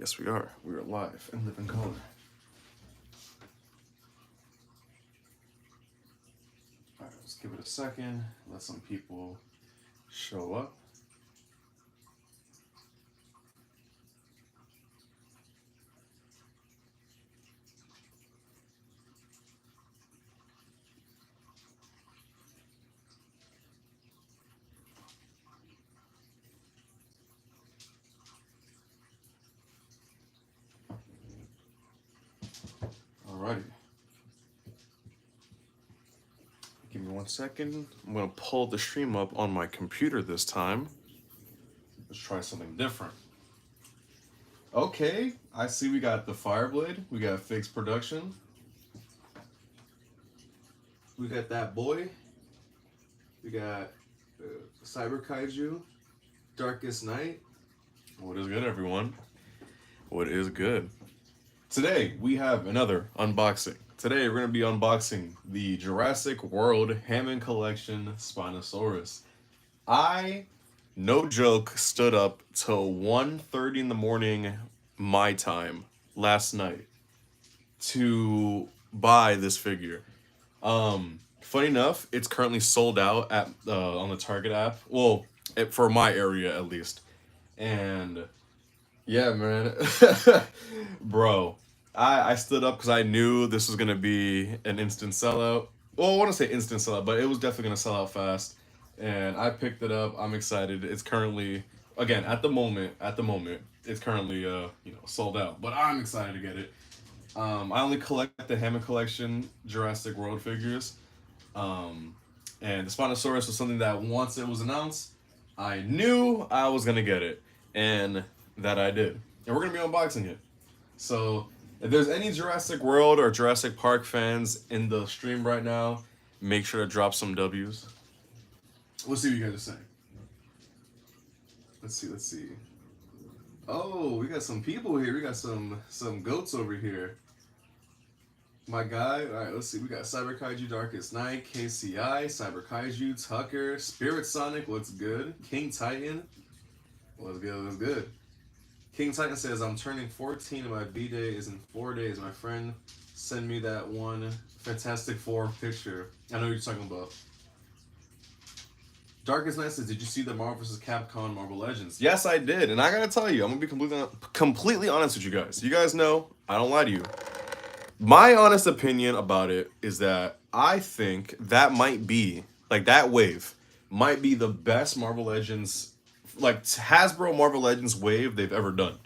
Yes, we are. We are live and live in color. All right, let's give it a second. Let some people show up. Alrighty. Give me 1 second. I'm gonna pull the stream up on my computer this time. Let's try something different. Okay, I see we got the Fireblade. We got Fix Production. We got that boy. We got Cyber Kaiju. Darkest Night. What is good, everyone? What is good? Today, we have another unboxing. Today, we're going to be unboxing the Jurassic World Hammond Collection Spinosaurus. I, no joke, stood up till 1:30 in the morning, my time, last night, to buy this figure. Funny enough, it's currently sold out at on the Target app. Well, for my area, at least. And yeah, man. Bro, I stood up because I knew this was going to be an instant sellout. Well, I want to say instant sellout, but it was definitely going to sell out fast. And I picked it up. I'm excited. It's currently, again, at the moment, it's currently, sold out. But I'm excited to get it. I only collect the Hammond Collection Jurassic World figures. And the Spinosaurus was something that once it was announced, I knew I was going to get it. And that I did. And we're going to be unboxing it. So, if there's any Jurassic World or Jurassic Park fans in the stream right now, make sure to drop some W's. We'll see what you guys are saying. Let's see. Oh, we got some people here. We got some goats over here. My guy. All right, let's see. We got Cyber Kaiju Darkest Night, KCI, Cyber Kaiju, Tucker, Spirit Sonic, what's good? King Titan. What's good? King Titan says, I'm turning 14 and my B-Day is in 4 days. My friend sent me that one Fantastic Four picture. I know what you're talking about. Darkest Night says, did you see the Marvel vs. Capcom Marvel Legends? Yes, I did. And I gotta tell you, I'm gonna be completely honest with you guys. You guys know, I don't lie to you. My honest opinion about it is that I think that might be, like that wave, might be the best Marvel Legends, like Hasbro Marvel Legends wave they've ever done.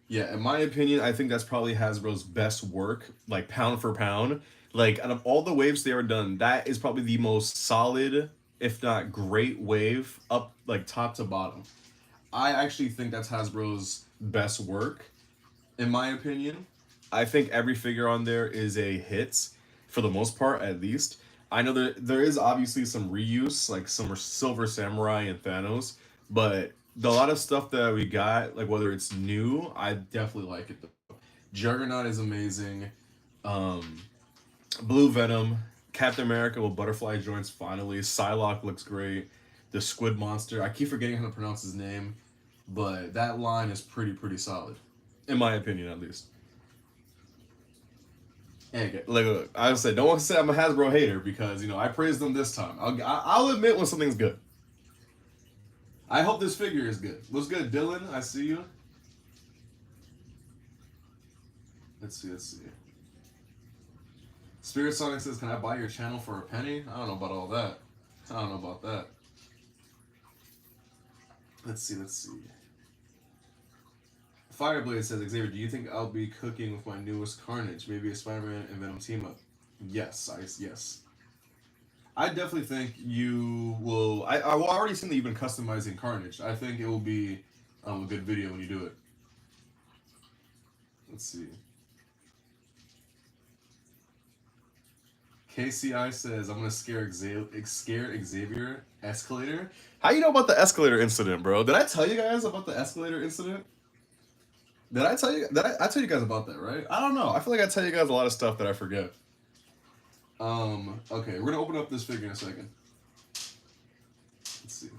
Yeah, in my opinion, I think that's probably Hasbro's best work, like pound for pound. Like out of all the waves they ever done, that is probably the most solid, if not great wave up like top to bottom. I actually think that's Hasbro's best work, in my opinion. I think every figure on there is a hit, for the most part, at least. I know there is obviously some reuse, like some Silver Samurai and Thanos, but a lot of stuff that we got, like whether it's new, I definitely like it though. Juggernaut is amazing. Blue Venom, Captain America with butterfly joints finally. Psylocke looks great. The Squid Monster, I keep forgetting how to pronounce his name, but that line is pretty solid, in my opinion at least. Hey, like I said, don't want to say I'm a Hasbro hater because I praised them this time. I'll admit when something's good. I hope this figure is good. What's good, Dylan? I see you. Let's see. Spirit Sonic says, "Can I buy your channel for a penny?" I don't know about all that. I don't know about that. Let's see. Fireblade says, Xavier, do you think I'll be cooking with my newest Carnage? Maybe a Spider-Man and Venom team-up? Yes. I definitely think you will. I've already seen that you've been customizing Carnage. I think it will be a good video when you do it. Let's see. KCI says, I'm going to scare Xavier escalator. How you know about the escalator incident, bro? Did I tell you guys about the escalator incident? Did I tell you? I tell you guys about that, right? I don't know. I feel like I tell you guys a lot of stuff that I forget. Okay, we're gonna open up this figure in a second. Let's see.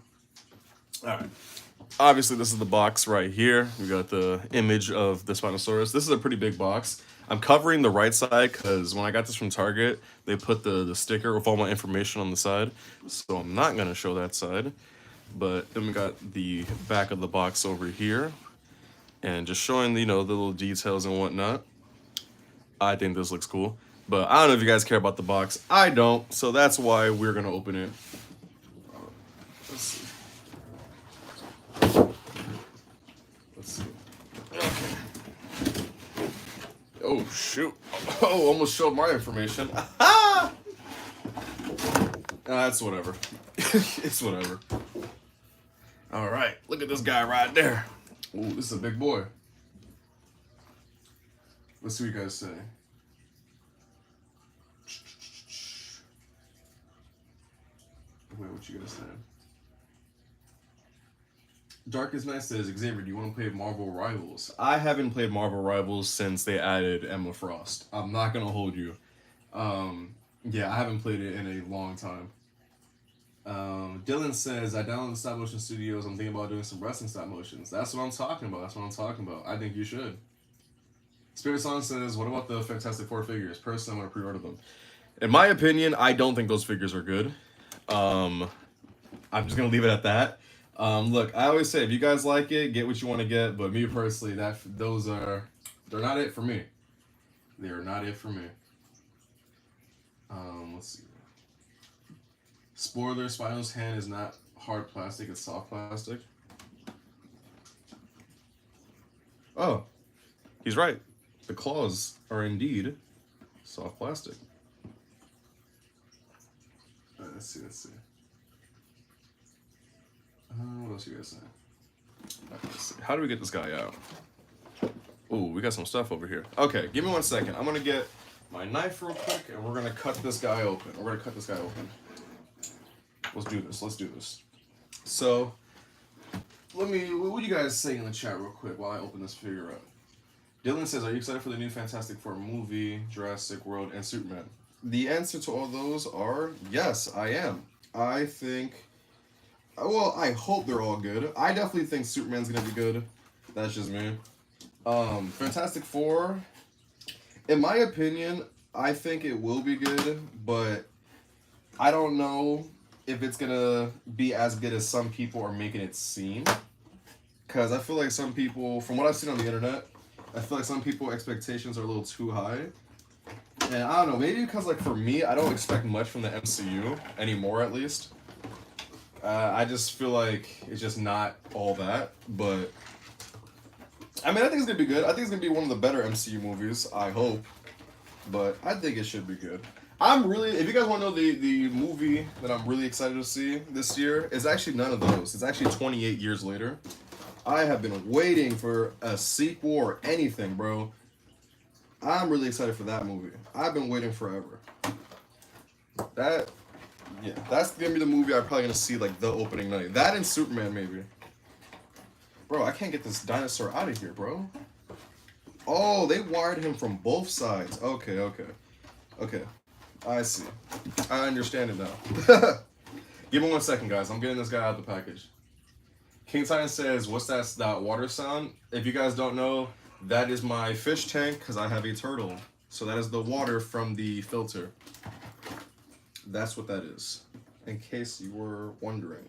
All right. obviously this is the box right here. We got the image of the Spinosaurus. This is a pretty big box. I'm covering the right side because when I got this from Target, they put the sticker with all my information on the side. So I'm not going to show that side. But then we got the back of the box over here. And just showing, you know, the little details and whatnot. I think this looks cool. But I don't know if you guys care about the box. I don't. So that's why we're going to open it. Let's see. Let's see. Okay. Oh, shoot. Oh, almost showed my information. That's whatever. It's whatever. All right. Look at this guy right there. Ooh, this is a big boy. Let's see what you guys say. Wait, what you guys say? Darkest Night says, Xavier, do you want to play Marvel Rivals? I haven't played Marvel Rivals since they added Emma Frost. I'm not going to hold you. Yeah, I haven't played it in a long time. Dylan says, I downloaded the Stop Motion Studios. I'm thinking about doing some wrestling stop motions. That's what I'm talking about. That's what I'm talking about. I think you should. Spirit Song says, what about the Fantastic Four figures? Personally, I want to pre-order them. In my opinion, I don't think those figures are good. I'm just going to leave it at that. Look, I always say, if you guys like it, get what you want to get. But me personally, they're not it for me. They are not it for me. Let's see. Spoiler, Spino's hand is not hard plastic, it's soft plastic. Oh, he's right. The claws are indeed soft plastic. Let's see. What else you guys saying? Let's see. How do we get this guy out? Oh, we got some stuff over here. Okay, give me 1 second. I'm gonna get my knife real quick, and we're gonna cut this guy open. Let's do this. So, what are you guys saying in the chat real quick while I open this figure up? Dylan says, are you excited for the new Fantastic Four movie, Jurassic World, and Superman? The answer to all those are yes, I am. I think, well, I hope they're all good. I definitely think Superman's gonna be good. That's just me. Fantastic Four, in my opinion, I think it will be good, but I don't know if it's gonna be as good as some people are making it seem. Because I feel like some people, from what I've seen on the internet, I feel like some people expectations are a little too high. And I don't know, maybe because like for me, I don't expect much from the MCU anymore, at least. I just feel like it's just not all that, but I mean, I think it's gonna be good. I think it's gonna be one of the better MCU movies, I hope. But I think it should be good. If you guys want to know the movie that I'm really excited to see this year, is actually none of those. It's actually 28 years later. I have been waiting for a sequel or anything, bro. I'm really excited for that movie. I've been waiting forever. That's gonna be the movie I'm probably gonna see like the opening night. That and Superman, maybe. Bro, I can't get this dinosaur out of here, bro. Oh, they wired him from both sides. Okay. I see. I understand it now. Give me 1 second, guys. I'm getting this guy out of the package. King Titan says, what's that water sound? If you guys don't know, that is my fish tank because I have a turtle. So that is the water from the filter. That's what that is, in case you were wondering.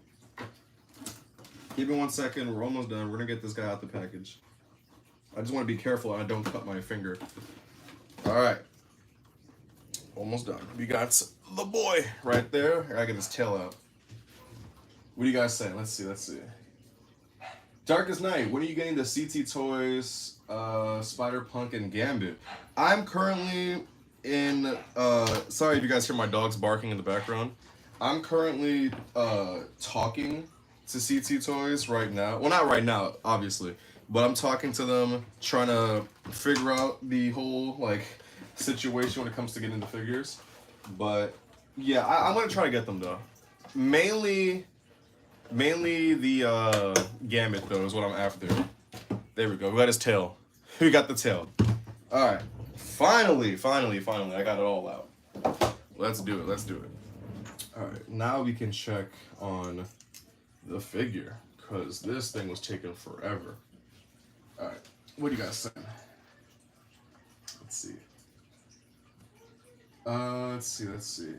Give me 1 second. We're almost done. We're going to get this guy out the package. I just want to be careful I don't cut my finger. All right. Almost done. We got the boy right there. I gotta get his tail out. What do you guys say? Let's see. Darkest Night. When are you getting the CT Toys, Spider-Punk, and Gambit? I'm currently in, sorry if you guys hear my dogs barking in the background. I'm currently talking to CT Toys right now. Well, not right now, obviously. But I'm talking to them, trying to figure out the whole, like, situation when it comes to getting the figures. But, yeah, I'm going to try to get them, though. Mainly the Gambit, though, is what I'm after. There we go. We got his tail. We got the tail. All right. Finally, I got it all out. Let's do it. All right. Now we can check on the figure. because this thing was taking forever. All right, what do you guys saying? Let's see. Let's see.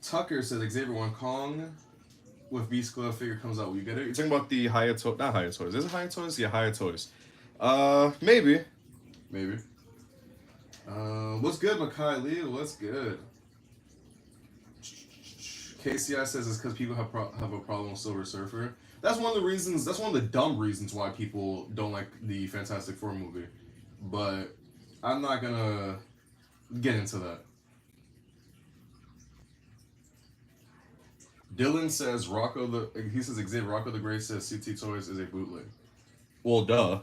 Tucker says Xavier One Kong with Beast Club figure comes out. Will you get it? You're talking about the Hayato, not Hayatoys. Is it Hayatoys? Yeah, Hayatoys. Maybe. What's good, Makai Lee? What's good? KCI says it's because people have a problem with Silver Surfer. That's one of the reasons. That's one of the dumb reasons why people don't like the Fantastic Four movie. But I'm not gonna get into that. Dylan says he says Xavier Rocco the Great says CT Toys is a bootleg. Well, duh.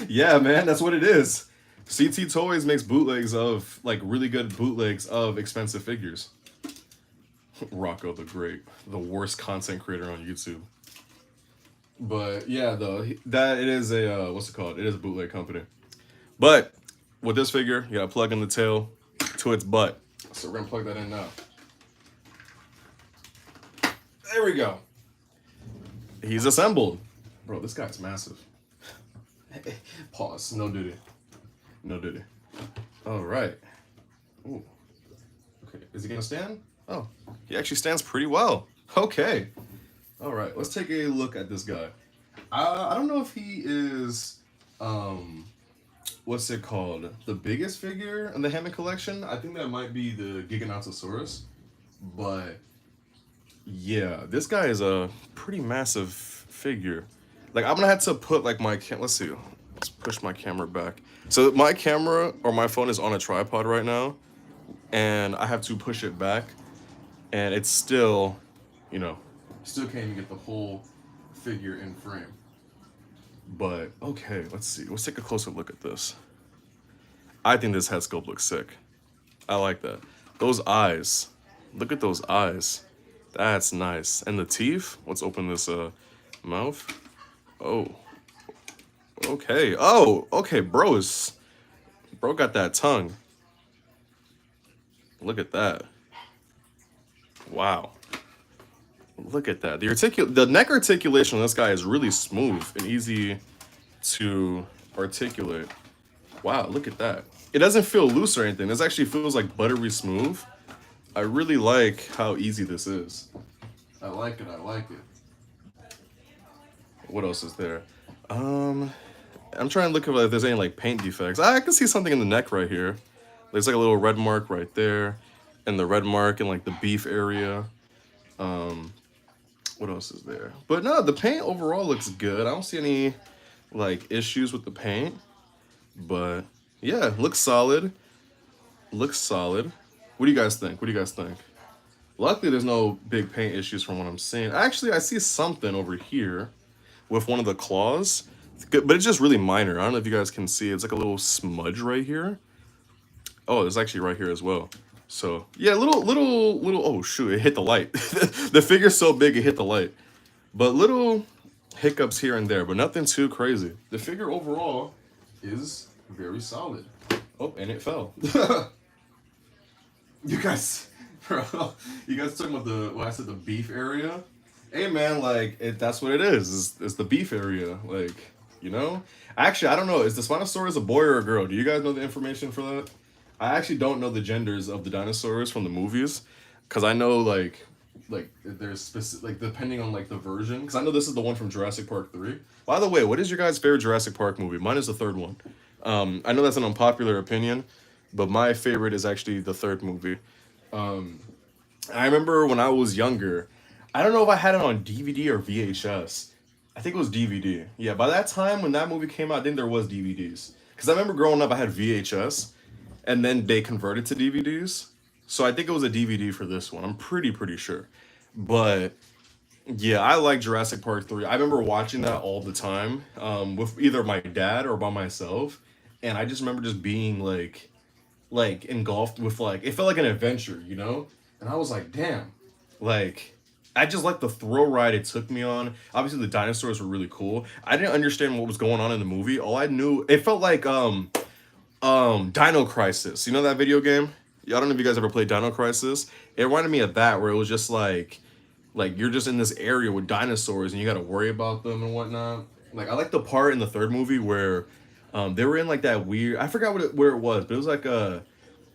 Yeah, man, that's what it is. CT Toys makes bootlegs of, like, really good bootlegs of expensive figures. Rocco the Great, the worst content creator on YouTube. But yeah, that it is a what's it called? It is a bootleg company. But with this figure, you gotta plug in the tail to its butt. So we're gonna plug that in now. There we go. He's assembled. Bro, this guy's massive. Pause. No duty. All right. Ooh. Okay. Is he gonna stand? Oh, he actually stands pretty well. Okay. All right. Let's take a look at this guy. I don't know if he is, what's it called? The biggest figure in the Hammond collection. I think that might be the Giganotosaurus. But yeah, this guy is a pretty massive figure. Like, I'm gonna have to put like my let's see. Let's push my camera back. So my camera or my phone is on a tripod right now, and I have to push it back, and it's still, still can't even get the whole figure in frame. But okay, let's see. Let's take a closer look at this. I think this head sculpt looks sick. I like that. Those eyes. Look at those eyes. That's nice. And the teeth. Let's open this mouth. Oh. Okay. Oh, okay, bro got that tongue. Look at that. Wow. Look at that. The neck articulation on this guy is really smooth and easy to articulate. Wow, look at that. It doesn't feel loose or anything. This actually feels like buttery smooth. I really like how easy this is. I like it. What else is there? I'm trying to look if there's any like paint defects. I can see something in the neck right here. There's like a little red mark right there, and the red mark in like the beef area. What else is there? But no, the paint overall looks good. I don't see any like issues with the paint. But yeah, looks solid. What do you guys think? Luckily, there's no big paint issues from what I'm seeing. Actually, I see something over here with one of the claws. But it's just really minor. I don't know if you guys can see. It's like a little smudge right here. Oh, it's actually right here as well. So yeah, little. Oh shoot! It hit the light. The figure's so big it hit the light. But little hiccups here and there, but nothing too crazy. The figure overall is very solid. Oh, and it fell. You guys talking about the beef area? Hey man, like that's what it is. It's the beef area, like. Actually, I don't know. Is the Spinosaurus a boy or a girl? Do you guys know the information for that? I actually don't know the genders of the dinosaurs from the movies, because I know like there's specific, like, depending on like the version. Because I know this is the one from Jurassic Park 3. By the way, what is your guys' favorite Jurassic Park movie? Mine is the third one. I know that's an unpopular opinion, but my favorite is actually the third movie. I remember when I was younger. I don't know if I had it on DVD or VHS. I think it was DVD. Yeah, by that time when that movie came out, I think there was DVDs. Because I remember growing up, I had VHS, and then they converted to DVDs. So I think it was a DVD for this one. I'm pretty sure. But yeah, I like Jurassic Park 3. I remember watching that all the time with either my dad or by myself. And I just remember just being like engulfed with it felt like an adventure, And I was like, damn, I just liked the thrill ride it took me on. Obviously, the dinosaurs were really cool. I didn't understand what was going on in the movie. All I knew, it felt like Dino Crisis. You know that video game? I don't know if you guys ever played Dino Crisis. It reminded me of that, where it was just like like you're just in this area with dinosaurs and you got to worry about them and whatnot. Like I like the part in the third movie where they were in like that weird, I forgot where it was, but it was like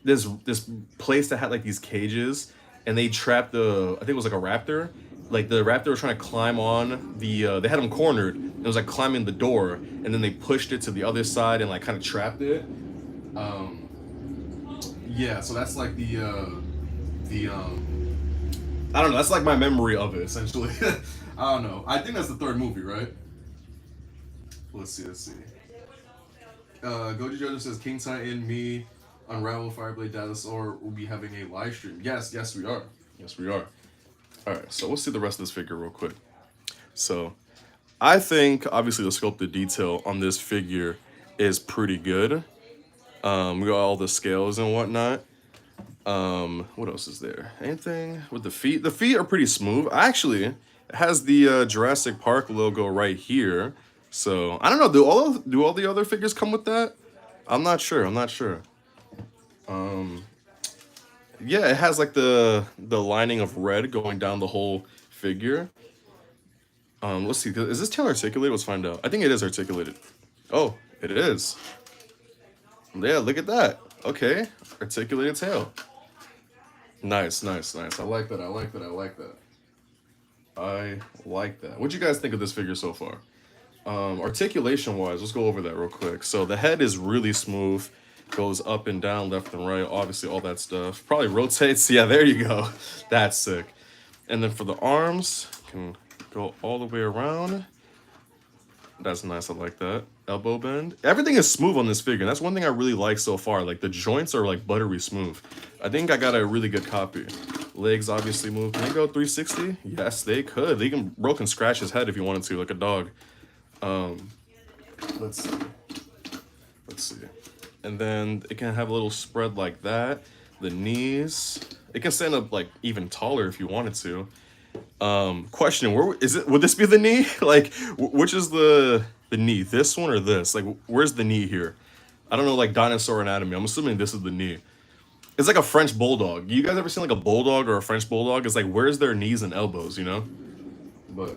this place that had like these cages, and they trapped the, I think it was like a raptor. Like the raptor was trying to climb on the they had him cornered. It was like climbing the door, and then they pushed it to the other side and like kind of trapped it. Yeah, so that's like the I don't know, that's like my memory of it essentially. I don't know. I think that's the third movie, right? Let's see. Goji Jojo says King Titan, me, Unravel, Fireblade, Dinosaur will be having a live stream. Yes, we are. Yes, we are. Alright, so let's see the rest of this figure real quick. So, I think, obviously, the sculpted detail on this figure is pretty good. We got all the scales and whatnot. What else is there? Anything with the feet? The feet are pretty smooth. Actually, it has the Jurassic Park logo right here. So, I don't know, do all the other figures come with that? I'm not sure. Yeah, it has like the lining of red going down the whole figure. Let's see. Is this tail articulated? Let's find out. I think it is articulated. Oh, it is. Yeah, look at that. Okay, articulated tail. Nice. I like that. I like that. What'd you guys think of this figure so far? Articulation wise, let's go over that real quick. So the head is really smooth. Goes up and down, left and right, obviously all that stuff. Probably rotates. Yeah, there you go. That's sick. And then for the arms, can go all the way around. That's nice. I like that. Elbow bend. Everything is smooth on this figure. That's one thing I really like so far. Like the joints are like buttery smooth. I think I got a really good copy. Legs obviously move. Can they go 360? Yes, they could. Bro can scratch his head if you wanted to, like a dog. Let's see. And then it can have a little spread like that. The knees. It can stand up like even taller if you wanted to. Question, would this be the knee? Like, which is the knee? This one or this? Like, where's the knee here? I don't know, like dinosaur anatomy. I'm assuming this is the knee. It's like a French bulldog. You guys ever seen like a bulldog or a French bulldog? It's like, where's their knees and elbows, you know? But,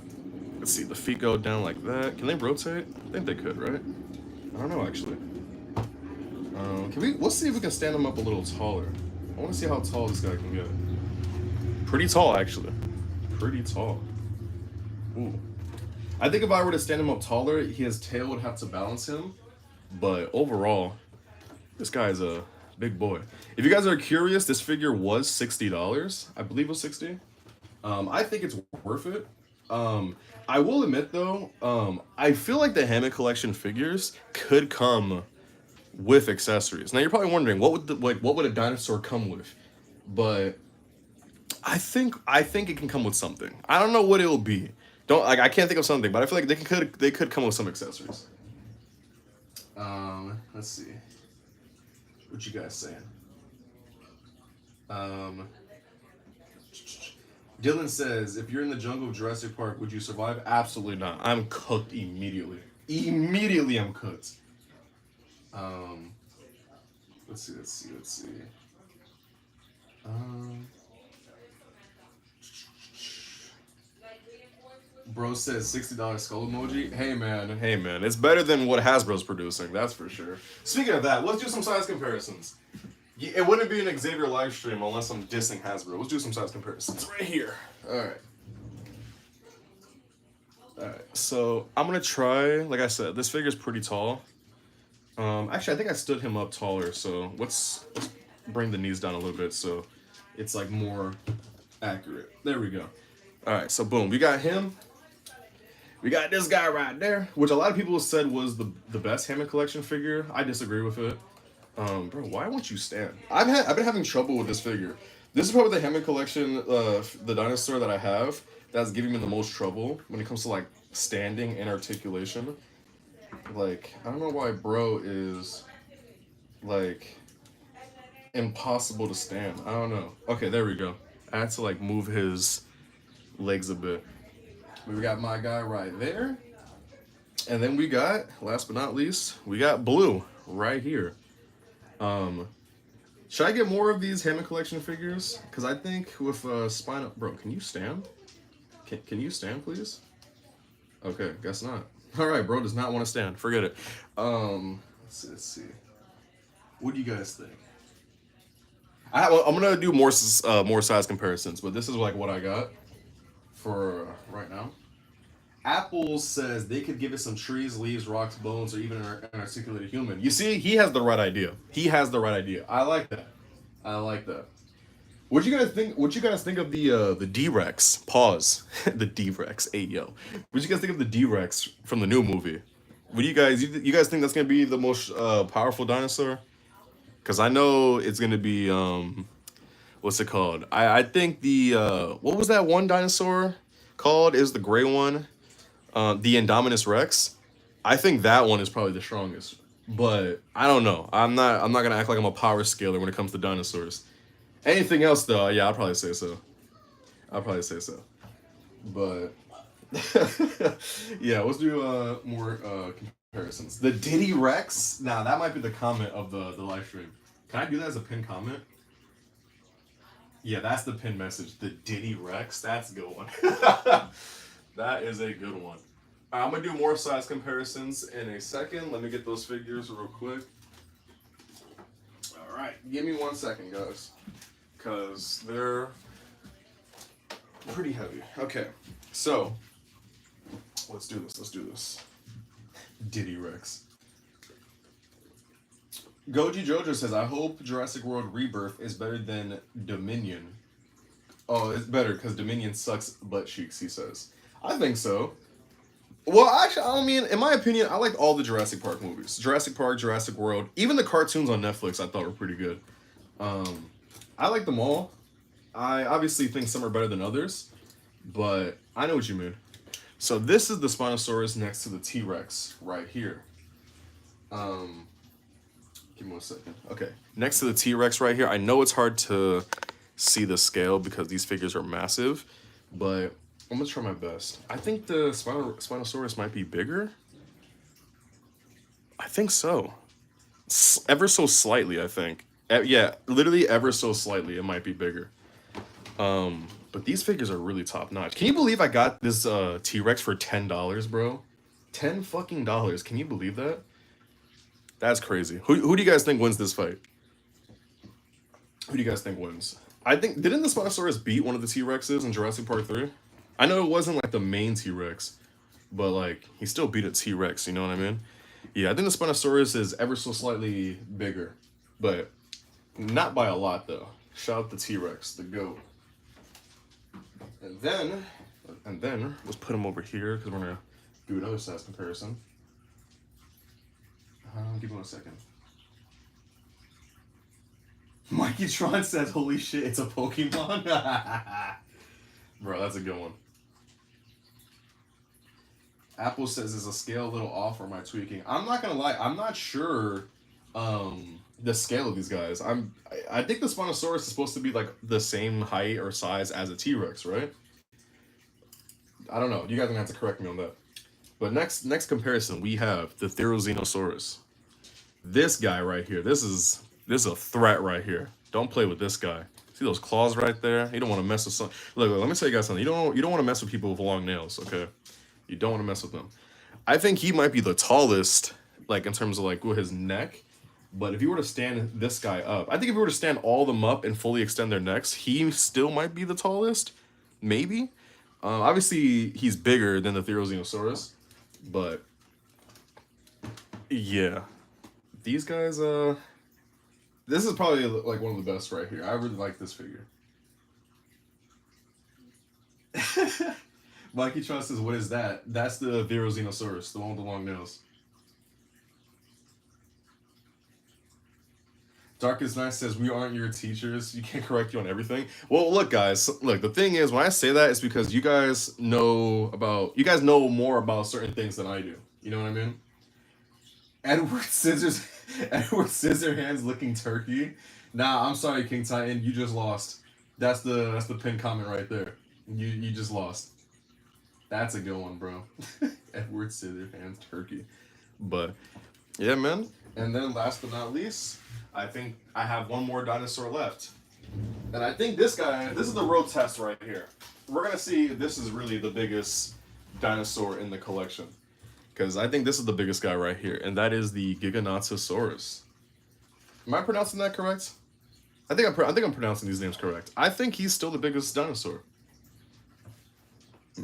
let's see, the feet go down like that. Can they rotate? I think they could, right? I don't know, actually. Let's see if we can stand him up a little taller. I want to see how tall this guy can get. Pretty tall, actually. Pretty tall. Ooh. I think if I were to stand him up taller, his tail would have to balance him. But overall, this guy's a big boy. If you guys are curious, this figure was $60. I believe it was $60. I think it's worth it. I will admit though, I feel like the Hammond collection figures could come with accessories. Now you're probably wondering what would a dinosaur come with, but I think it can come with something. I don't know what it'll be. I can't think of something, but I feel like they could come with some accessories. Let's see. What you guys saying? Dylan says, if you're in the jungle of Jurassic Park, would you survive? Absolutely not. I'm cooked immediately. Immediately I'm cooked. Let's see. Bro says $60 skull emoji. Hey man, it's better than what Hasbro's producing, that's for sure. Speaking of that, let's do some size comparisons. It wouldn't be an Xavier live stream unless I'm dissing Hasbro. Let's do some size comparisons right here. Alright, so I'm gonna try, like I said, this figure's pretty tall. Actually, I think I stood him up taller, so let's bring the knees down a little bit so it's like more accurate. There we go. Alright, so boom, we got him. We got this guy right there, which a lot of people said was the best Hammond collection figure. I disagree with it. Bro, why won't you stand? I've been having trouble with this figure. This is probably the Hammond collection, the dinosaur that I have that's giving me the most trouble when it comes to like standing and articulation. Like, I don't know why bro is like impossible to stand. I don't know. Okay, there we go. I had to like move his legs a bit. We got my guy right there. And then we got, last but not least, we got Blue right here. Should I get more of these Hammond collection figures? Because I think with Bro, can you stand? Can you stand, please? Okay, guess not. All right, bro does not want to stand. Forget it. Let's see. What do you guys think? I'm gonna do more size comparisons, but this is like what I got for right now. Apple says they could give it some trees, leaves, rocks, bones, or even an articulated human. You see, he has the right idea. He has the right idea. I like that. I like that. What you guys think? What you guys think of the D-Rex? Pause. The D-Rex. Hey yo. What you guys think of the D-Rex from the new movie? What do you guys think that's gonna be the most powerful dinosaur? Because I know it's gonna be what's it called? I think the what was that one dinosaur called? Is the gray one? The Indominus Rex. I think that one is probably the strongest. But I don't know. I'm not gonna act like I'm a power scaler when it comes to dinosaurs. Anything else though, yeah, I'll probably say so. I'll probably say so. But yeah, let's do more comparisons. The Diddy Rex. Now that might be the comment of the live stream. Can I do that as a pinned comment? Yeah, that's the pinned message. The Diddy Rex. That's a good one. That is a good one. I'm gonna do more size comparisons in a second. Let me get those figures real quick. All right, give me 1 second, guys, because they're pretty heavy. Okay, so let's do this. Let's do this. Diddy Rex. Goji Jojo says, "I hope Jurassic World Rebirth is better than Dominion." Oh, it's better because Dominion sucks butt cheeks. He says. I think so. Well, actually, I mean, in my opinion, I like all the Jurassic Park movies. Jurassic Park, Jurassic World, even the cartoons on Netflix I thought were pretty good. I like them all. I obviously think some are better than others, but I know what you mean. So this is the Spinosaurus next to the T-Rex right here. Give me 1 second. Okay, next to the T-Rex right here. I know it's hard to see the scale because these figures are massive, but I'm gonna try my best. I think the Spinosaurus might be bigger. I think so. Ever so slightly, I think. Yeah, literally ever so slightly, it might be bigger. But these figures are really top notch. Can you believe I got this T-Rex for $10, bro? $10 fucking dollars. Can you believe that? That's crazy. Who do you guys think wins this fight? Who do you guys think wins? I think, didn't the Spinosaurus beat one of the T-Rexes in Jurassic Park 3? I know it wasn't like the main T-Rex, but like he still beat a T-Rex, you know what I mean? Yeah, I think the Spinosaurus is ever so slightly bigger, but not by a lot though. Shout out the T-Rex, the GOAT. And then let's put him over here because we're gonna do another size comparison. Give me 1 second. Mikey Tron says, "Holy shit, it's a Pokemon." Bro, that's a good one. Apple says, "Is a scale a little off or am I tweaking?" I'm not gonna lie, I'm not sure the scale of these guys. I think the Spinosaurus is supposed to be like the same height or size as a T-Rex, right? I don't know. You guys are gonna have to correct me on that. But next comparison, we have the Therizinosaurus. This guy right here. This is a threat right here. Don't play with this guy. See those claws right there? You don't want to mess with some. Look, let me tell you guys something. You don't want to mess with people with long nails, okay? You don't want to mess with them. I think he might be the tallest, like in terms of like with his neck. But if you were to stand this guy up, I think if you were to stand all of them up and fully extend their necks, he still might be the tallest. Maybe. Obviously, he's bigger than the Therizinosaurus, but yeah, these guys. This is probably like one of the best right here. I really like this figure. Mikey Trust says, "What is that?" That's the Therizinosaurus, the one with the long nails. Darkest Night says, "We aren't your teachers. You can't correct you on everything." Well, look, guys. Look, the thing is, when I say that, it's because you guys know more about certain things than I do. You know what I mean? Edward Scissors, Edward Scissorhands looking turkey. Nah, I'm sorry, King Titan. You just lost. That's the pinned comment right there. You just lost. That's a good one, bro. Edward Scissorhands turkey. But yeah, man. And then last but not least, I think I have one more dinosaur left. And I think this guy, this is the road test right here. We're gonna see if this is really the biggest dinosaur in the collection. Because I think this is the biggest guy right here, and that is the Giganotosaurus. Am I pronouncing that correct? I think I'm pronouncing these names correct. I think he's still the biggest dinosaur.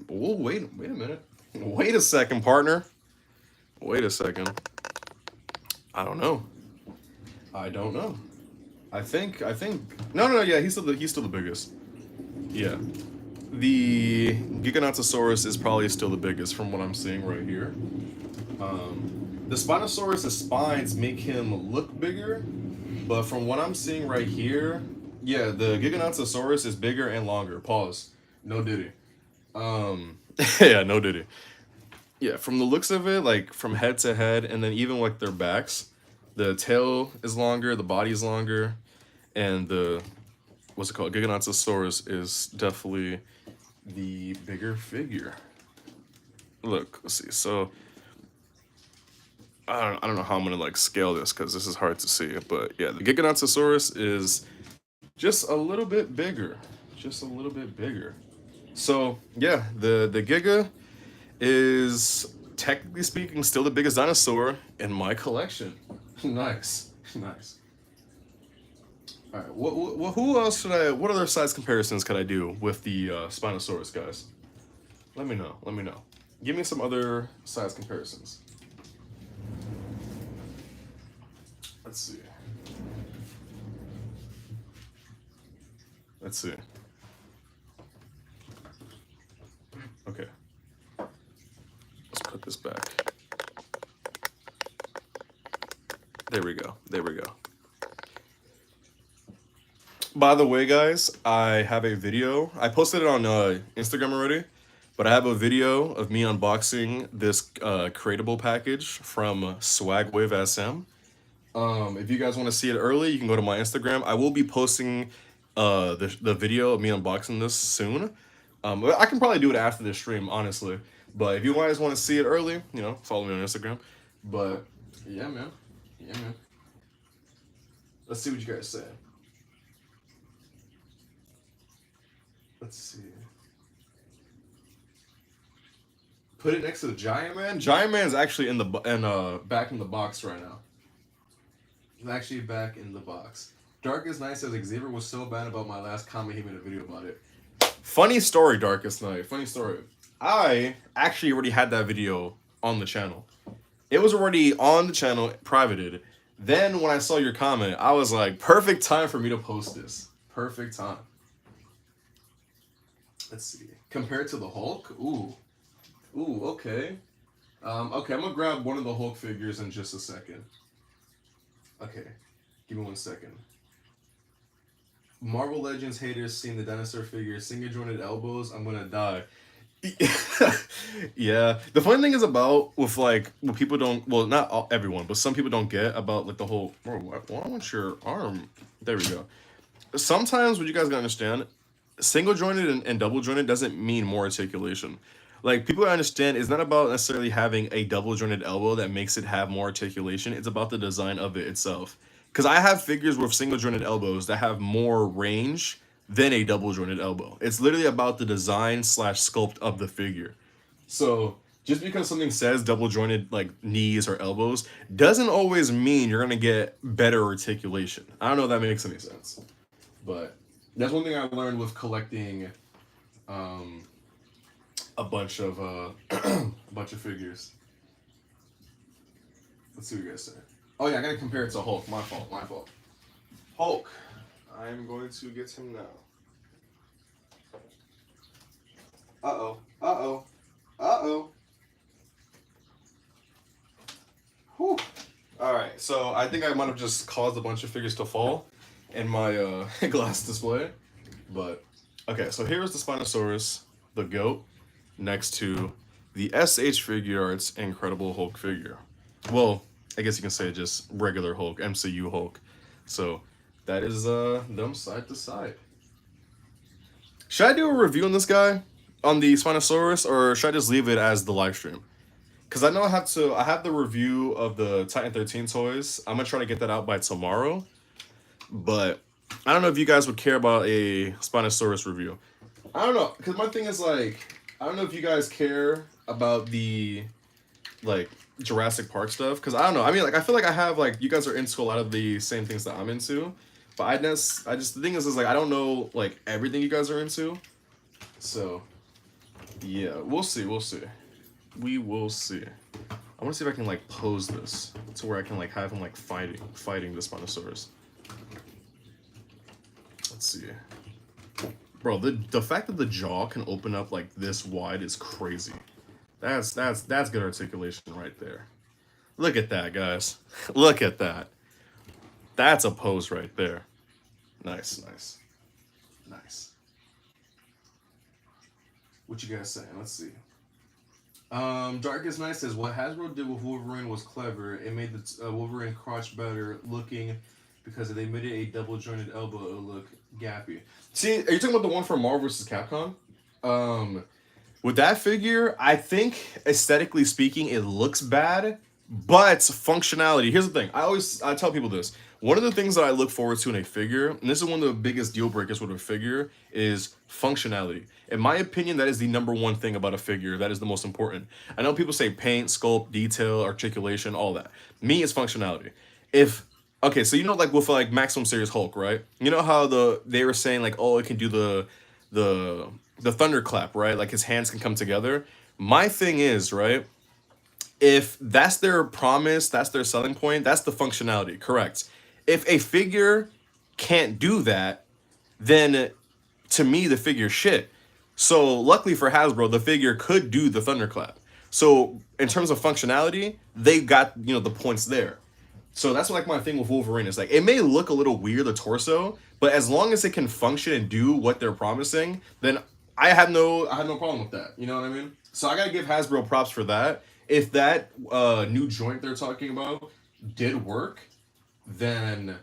Oh, wait a minute. Wait a second, partner. Wait a second. I don't know. I don't know. I think no, yeah, he's still the biggest. Yeah. The Giganotosaurus is probably still the biggest from what I'm seeing right here. The Spinosaurus' spines make him look bigger, but from what I'm seeing right here, yeah, the Giganotosaurus is bigger and longer. Pause. No diddy. Yeah, no diddy. Yeah, from the looks of it, like from head to head, and then even like their backs, the tail is longer, the body's longer, and the what's it called? Giganotosaurus is definitely the bigger figure. Look, let's see. So I don't know how I'm gonna like scale this because this is hard to see, but yeah, the Giganotosaurus is just a little bit bigger, just a little bit bigger. So yeah, the Giga is technically speaking still the biggest dinosaur in my collection. Nice, nice. All right, who else should I? What other size comparisons could I do with the Spinosaurus, guys? Let me know. Let me know. Give me some other size comparisons. Let's see. Let's see. Okay. Let's put this back. There we go. There we go. By the way, guys, I have a video. I posted it on Instagram already, but I have a video of me unboxing this creatable package from Swagwave SM. If you guys want to see it early, you can go to my Instagram. I will be posting the video of me unboxing this soon. I can probably do it after the stream, honestly. But if you guys want to see it early, you know, follow me on Instagram. But yeah, man. Yeah, man. Let's see what you guys say. Let's see. Put it next to the Giant Man. Giant Man's actually in the back in the box right now. He's actually back in the box. Darkest Night says Xavier was so bad about my last comment he made a video about it. Funny story, Darkest Night. Funny story. I actually already had that video on the channel. It was already on the channel, privated. Then when I saw your comment, I was like, perfect time for me to post this. Perfect time. Let's see. Compared to the Hulk? Ooh. Ooh, okay. Okay, I'm gonna grab one of the Hulk figures in just a second. Okay. Give me 1 second. Marvel Legends haters seeing the dinosaur figure, single jointed elbows, I'm gonna die. Yeah. The funny thing is about with like what people don't, well, not all, everyone, but some people don't get about like the whole, bro, why want your arm? There we go. Sometimes what you guys gotta understand, single jointed and double jointed doesn't mean more articulation. Like people understand it's not about necessarily having a double jointed elbow that makes it have more articulation. It's about the design of it itself. Because I have figures with single jointed elbows that have more range than a double jointed elbow. It's literally about the design / sculpt of the figure. So just because something says double jointed like knees or elbows doesn't always mean you're gonna get better articulation. I don't know if that makes any sense. But that's one thing I learned with collecting a bunch of figures. Let's see what you guys say. Oh yeah, I gotta compare it to Hulk. My fault. Hulk. I'm going to get him now. Uh-oh. Whew. Alright, so I think I might have just caused a bunch of figures to fall in my glass display. But, okay, so here's the Spinosaurus, the GOAT, next to the SH Figure Arts Incredible Hulk figure. Well, I guess you can say just regular Hulk, MCU Hulk. So, that is them side to side. Should I do a review on this guy, on the Spinosaurus, or should I just leave it as the live stream? Because I know I have the review of the Titan 13 toys. I'm going to try to get that out by tomorrow. But I don't know if you guys would care about a Spinosaurus review. I don't know, because my thing is like, I don't know if you guys care about the like Jurassic Park stuff, because I don't know. I mean, like, I feel like I have like you guys are into a lot of the same things that I'm into, but I just the thing is like I don't know like everything you guys are into, so yeah, we'll see, we will see. I want to see if I can like pose this to where I can like have him like fighting the Spinosaurus. Let's see. Bro, the fact that the jaw can open up like this wide is crazy. That's good articulation right there. Look at that, guys. Look at that. That's a pose right there. Nice, nice, nice. What you guys saying? Let's see. Darkest Night says what Hasbro did with Wolverine was clever. It made the Wolverine crotch better looking because if they made it a double jointed elbow, it would look gappy. See, are you talking about the one from Marvel vs. Capcom? With that figure, I think aesthetically speaking, it looks bad, but functionality. Here's the thing. I tell people this. One of the things that I look forward to in a figure, and this is one of the biggest deal breakers with a figure, is functionality. In my opinion, that is the number one thing about a figure. That is the most important. I know people say paint, sculpt, detail, articulation, all that. Me, it's functionality. If Okay, so you know, like with like Maximum Series Hulk, right? You know how they were saying like, oh, it can do the the thunderclap, right? Like his hands can come together. My thing is, right? If that's their promise, that's their selling point, that's the functionality, correct? If a figure can't do that, then to me the figure shit. So luckily for Hasbro, the figure could do the thunderclap. So in terms of functionality, they got the points there. So that's like my thing with Wolverine. Is like it may look a little weird the torso, but as long as it can function and do what they're promising, then I have no problem with that. You know what I mean? So I gotta give Hasbro props for that. If that new joint they're talking about did work, then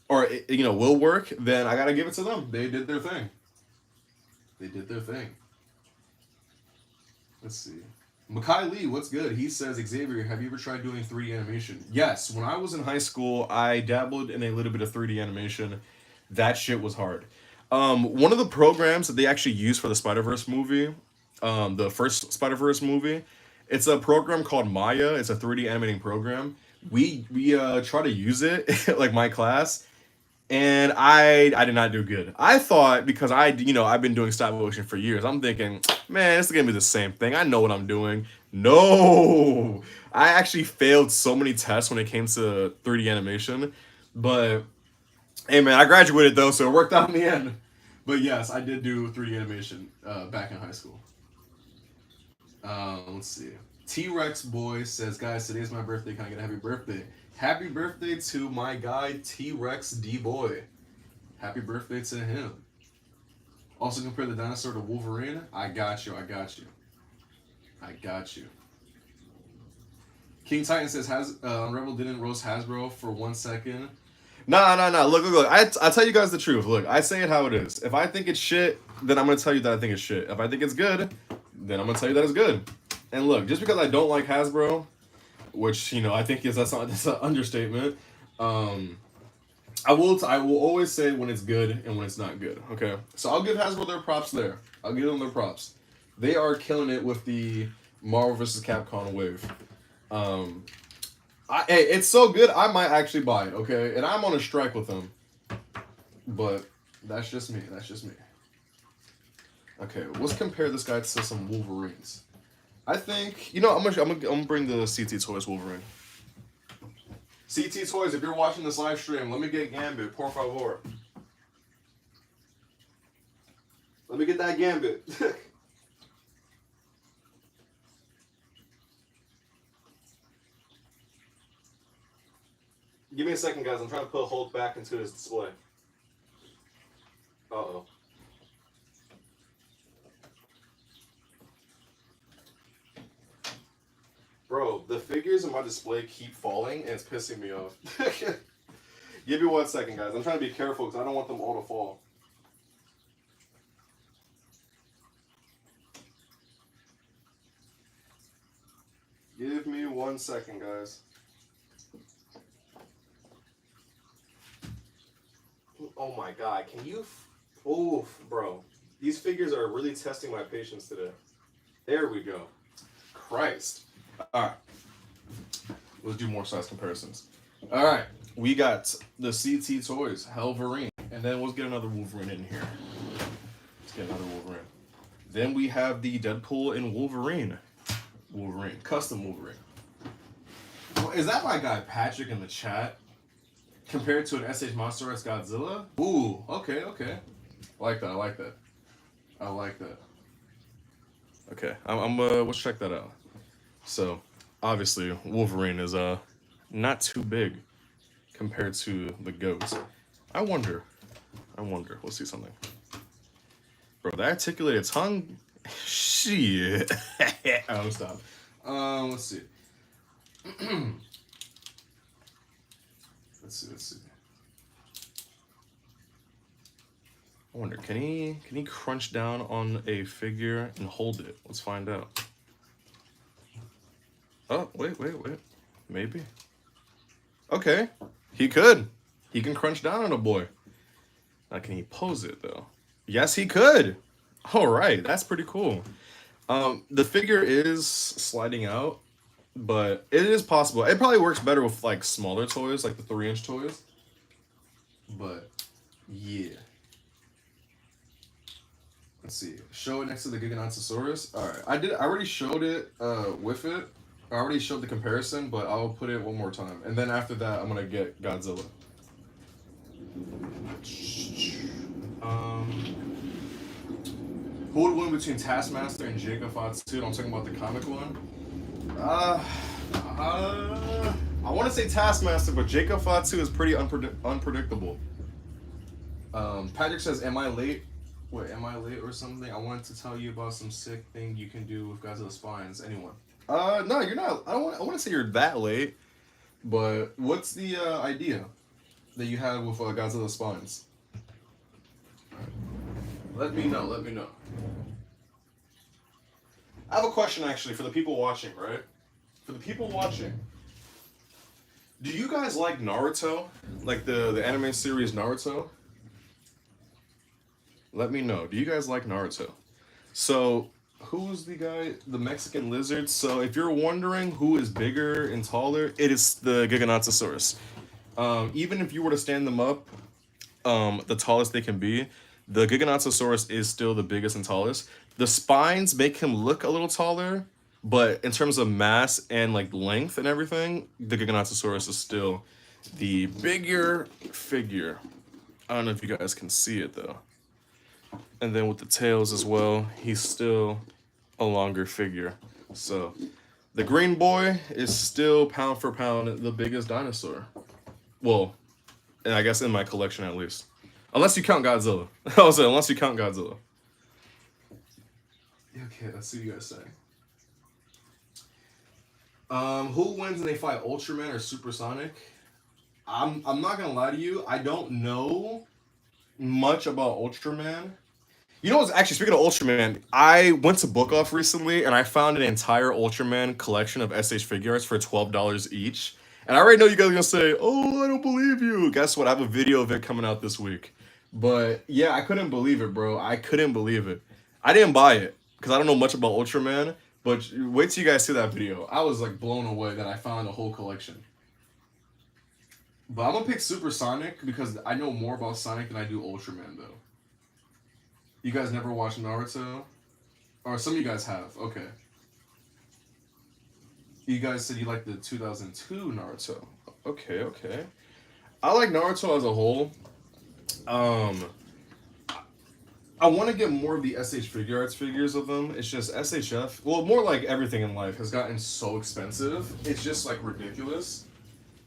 or will work, then I gotta give it to them. They did their thing. They did their thing. Let's see. Makai Lee, what's good? He says, Xavier, have you ever tried doing 3D animation? Yes, when I was in high school, I dabbled in a little bit of 3D animation. That shit was hard. One of the programs that they actually used for the Spider-Verse movie, the first Spider-Verse movie, it's a program called Maya. It's a 3D animating program. We try to use it, like my class, and I did not do good. I thought because I've been doing stop motion for years. I'm thinking, man, it's gonna be the same thing. I know what I'm doing. No, I actually failed so many tests when it came to 3D animation. But hey, man, I graduated though, so it worked out in the end. But yes, I did do 3D animation back in high school. Let's see. T-Rex Boy says, guys, today's my birthday. Can I get a happy birthday? Happy birthday to my guy, T-Rex D-Boy. Happy birthday to him. Also compare the dinosaur to Wolverine. I got you. I got you. I got you. King Titan says, Unravel didn't roast Hasbro for 1 second. Nah. Look. I'll tell you guys the truth. Look, I say it how it is. If I think it's shit, then I'm going to tell you that I think it's shit. If I think it's good, then I'm going to tell you that it's good. And look, just because I don't like Hasbro, which I think that's an understatement. I will always say when it's good and when it's not good. Okay, so I'll give Hasbro their props there. I'll give them their props. They are killing it with the Marvel vs. Capcom wave. Hey, it's so good. I might actually buy it. Okay, and I'm on a strike with them. But that's just me. That's just me. Okay, let's compare this guy to some Wolverines. I think I'm gonna bring the CT Toys Wolverine. CT Toys, if you're watching this live stream, let me get Gambit, por favor. Let me get that Gambit. Give me a second, guys. I'm trying to put Hulk back into his display. Uh-oh. Bro, the figures in my display keep falling, and it's pissing me off. Give me 1 second, guys. I'm trying to be careful because I don't want them all to fall. Give me 1 second, guys. Oh my god, can you... Oof, bro. These figures are really testing my patience today. There we go. Christ. Alright. Let's do more size comparisons. Alright. We got the CT Toys, Wolverine. And then let's get another Wolverine in here. Let's get another Wolverine. Then we have the Deadpool and Wolverine. Custom Wolverine. Well, is that my guy Patrick in the chat? Compared to an SH Monster X Godzilla? Ooh, okay. I like that. Okay, let's check that out. So, obviously, Wolverine is not too big compared to the goats. I wonder. Let's see something. Bro, the articulated tongue? Shit. Oh, stop. Let's see. Let's see. I wonder, can he crunch down on a figure and hold it? Let's find out. Oh, wait. Maybe. Okay. He could. He can crunch down on a boy. Now, can he pose it, though? Yes, he could. All right. That's pretty cool. The figure is sliding out, but it is possible. It probably works better with, like, smaller toys, like the 3-inch toys. But, yeah. Let's see. Show it next to the Giganotosaurus. Alright. I already showed it with it. I already showed the comparison, but I'll put it one more time. And then after that, I'm gonna get Godzilla. Who would win between Taskmaster and Jacob Fatsuit? I'm talking about the comic one. I want to say Taskmaster, but Jacob Fatsuit is pretty unpredictable. Patrick says, am I late? Wait, am I late or something? I wanted to tell you about some sick thing you can do with Godzilla spines. Anyone? No, you're not. I want to say you're that late, but what's the idea that you had with Godzilla spines? Let me know. I have a question actually for the people watching, right? For the people watching, do you guys like Naruto? Like the anime series Naruto? Let me know. Do you guys like Naruto? So, who's the guy? The Mexican lizard. So, if you're wondering who is bigger and taller, it is the Giganotosaurus. Even if you were to stand them up, the tallest they can be, the Giganotosaurus is still the biggest and tallest. The spines make him look a little taller, but in terms of mass and like length and everything, the Giganotosaurus is still the bigger figure. I don't know if you guys can see it though. And then with the tails as well, he's still a longer figure. So the green boy is still pound for pound the biggest dinosaur. Well, and I guess in my collection at least. Unless you count Godzilla. I was saying, unless you count Godzilla. Okay, let's see what you guys say. Who wins when they fight, Ultraman or Supersonic? I'm not gonna lie to you. I don't know much about Ultraman. You know what's actually, speaking of Ultraman, I went to Book Off recently and I found an entire Ultraman collection of SH figure arts for $12 each. And I already know you guys are gonna say, oh, I don't believe you. Guess what? I have a video of it coming out this week. But yeah, I couldn't believe it, bro. I couldn't believe it. I didn't buy it because I don't know much about Ultraman. But wait till you guys see that video. I was like blown away that I found a whole collection. But I'm gonna pick Supersonic because I know more about Sonic than I do Ultraman, though. You guys never watched Naruto? Or some of you guys have. Okay. You guys said you like the 2002 Naruto. Okay. I like Naruto as a whole. I want to get more of the SH Figure Arts figures of them. It's just SHF, well, more like everything in life has gotten so expensive. It's just like ridiculous.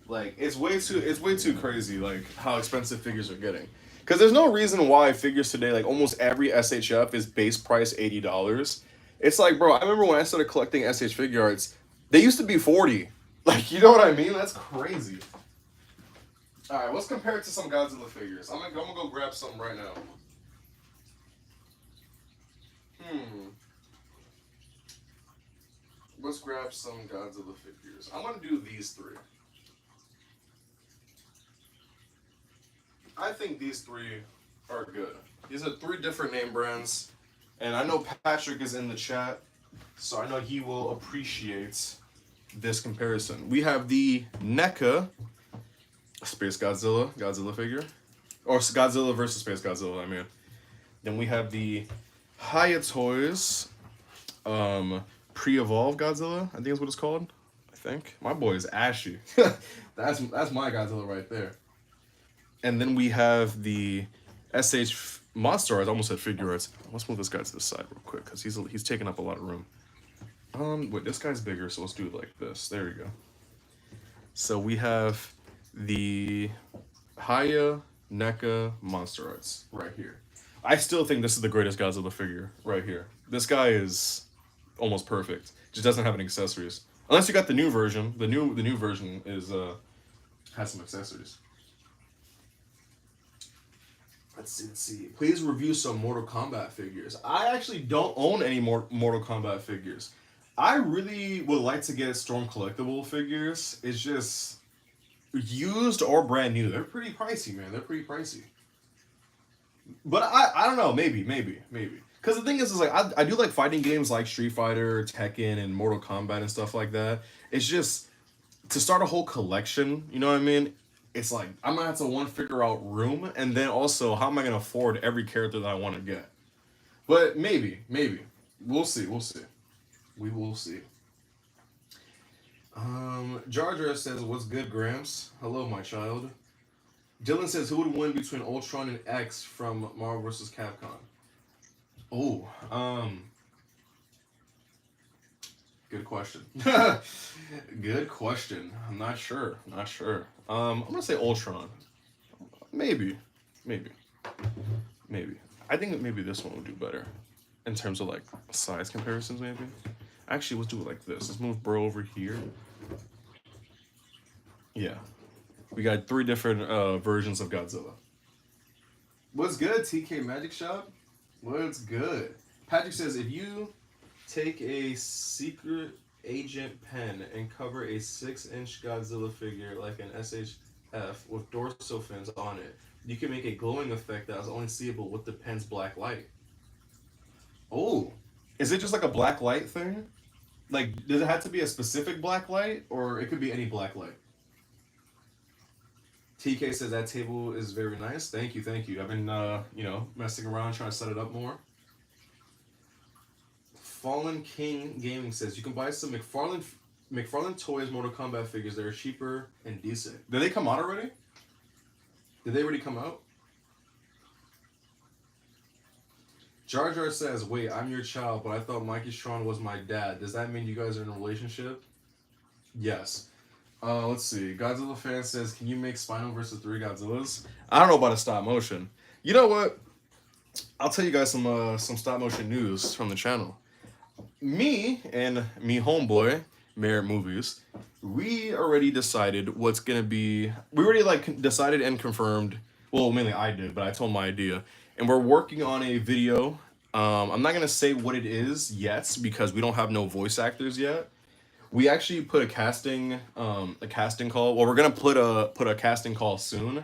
Like it's way too crazy like how expensive figures are getting. Because there's no reason why figures today, like almost every SHF is base price $80. It's like, bro, I remember when I started collecting SH Figure Arts, they used to be $40. Like, you know what I mean? That's crazy. Alright, let's compare it to some Godzilla figures. I'm gonna go grab some right now. Let's grab some Godzilla figures. I'm gonna do these three. I think these three are good. These are three different name brands, and I know Patrick is in the chat, so I know he will appreciate this comparison. We have the NECA Space Godzilla figure, or Godzilla versus Space Godzilla. I mean, then we have the Hiya Toys pre-evolved Godzilla. I think is what it's called. I think my boy is ashy. that's my Godzilla right there. And then we have the SH Monster. I almost said figure arts. Let's move this guy to the side real quick because he's taking up a lot of room. Wait, this guy's bigger, so let's do it like this. There we go. So we have the Hiya NECA Monster Arts right here. I still think this is the greatest Godzilla figure right here. This guy is almost perfect. Just doesn't have any accessories. Unless you got the new version. The new version is has some accessories. Let's see. Please review some Mortal Kombat figures. I actually don't own any more Mortal Kombat figures. I really would like to get Storm collectible figures. It's just used or brand new. They're pretty pricey, man. They're pretty pricey. But I don't know. Maybe. Because the thing is like I do like fighting games like Street Fighter, Tekken, and Mortal Kombat and stuff like that. It's just to start a whole collection. You know what I mean? It's like I'm gonna have to figure out room, and then also how am I gonna afford every character that I want to get? But maybe we'll see. We will see. Jar Jar says, "What's good, Gramps? Hello, my child." Dylan says, "Who would win between Ultron and X from Marvel vs. Capcom?" Oh, good question. Good question. I'm not sure. I'm gonna say Ultron. Maybe. I think maybe this one would do better in terms of like size comparisons. Maybe. Actually, let's do it like this. Let's move Bro over here. Yeah. We got three different versions of Godzilla. What's good, TK Magic Shop? What's good? Patrick says, if you take a secret agent pen and cover a 6-inch Godzilla figure like an SHF with dorsal fins on it, you can make a glowing effect that is only seeable with the pen's black light. Oh, is it just like a black light thing? Like, does it have to be a specific black light, or it could be any black light? TK says that table is very nice. Thank you. I've been, messing around trying to set it up more. Fallen King Gaming says you can buy some McFarlane Toys Mortal Kombat figures that are cheaper and decent. Did they come out already? Did they already come out? Jar Jar says, wait, I'm your child, but I thought Mikey Strong was my dad. Does that mean you guys are in a relationship? Yes. Let's see. Godzilla fan says, can you make Spino versus 3 Godzillas? I don't know about a stop motion. You know what? I'll tell you guys some stop motion news from the channel. Me and me homeboy, Merit Movies, we already decided what's gonna be. We already decided and confirmed. Well, mainly I did, but I told my idea, and we're working on a video. I'm not gonna say what it is yet because we don't have no voice actors yet. We actually put a casting call. Well, we're gonna put a casting call soon,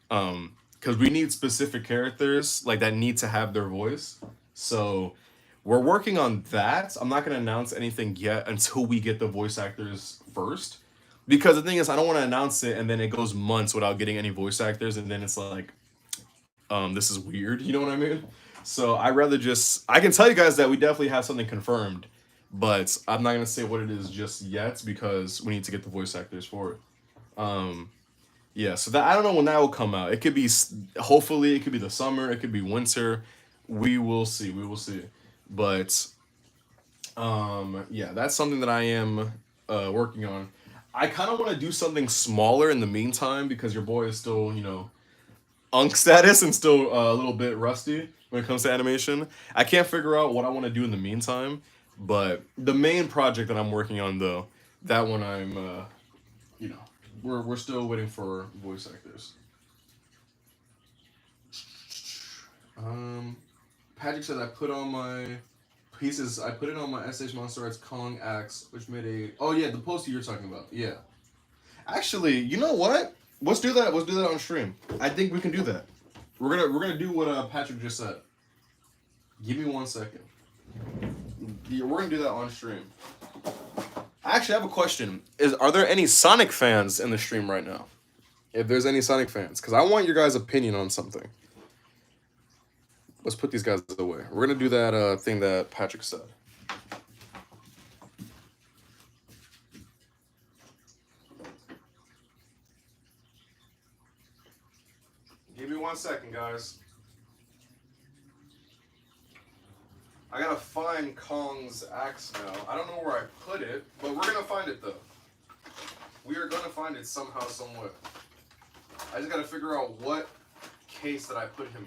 because we need specific characters like that need to have their voice. So we're working on that. I'm not gonna announce anything yet until we get the voice actors first, because the thing is, I don't want to announce it and then it goes months without getting any voice actors, and then it's like, this is weird. You know what I mean? So I can tell you guys that we definitely have something confirmed. But I'm not gonna say what it is just yet because we need to get the voice actors for it. Yeah, so that I don't know when that will come out. It could be, hopefully, it could be the summer. It could be winter. We will see. But yeah, that's something that I am working on. I kind of want to do something smaller in the meantime because your boy is still, unk status and still a little bit rusty when it comes to animation. I can't figure out what I want to do in the meantime. But the main project that I'm working on, though, that one I'm, we're still waiting for voice actors. Patrick said I put on my pieces. I put it on my SH Monster Arts Kong Axe, which made a. Oh yeah, the poster you're talking about. Yeah. Actually, you know what? Let's do that. Let's do that on stream. I think we can do that. We're gonna do what Patrick just said. Give me 1 second. Yeah, we're gonna do that on stream. I actually have a question. Are there any Sonic fans in the stream right now? If there's any Sonic fans, because I want your guys' opinion on something. Let's put these guys away. We're gonna do that thing that Patrick said. Give me 1 second, guys. I gotta find Kong's axe now. I don't know where I put it, but we're gonna find it though. We are gonna find it somehow, someway. I just gotta figure out what case that I put him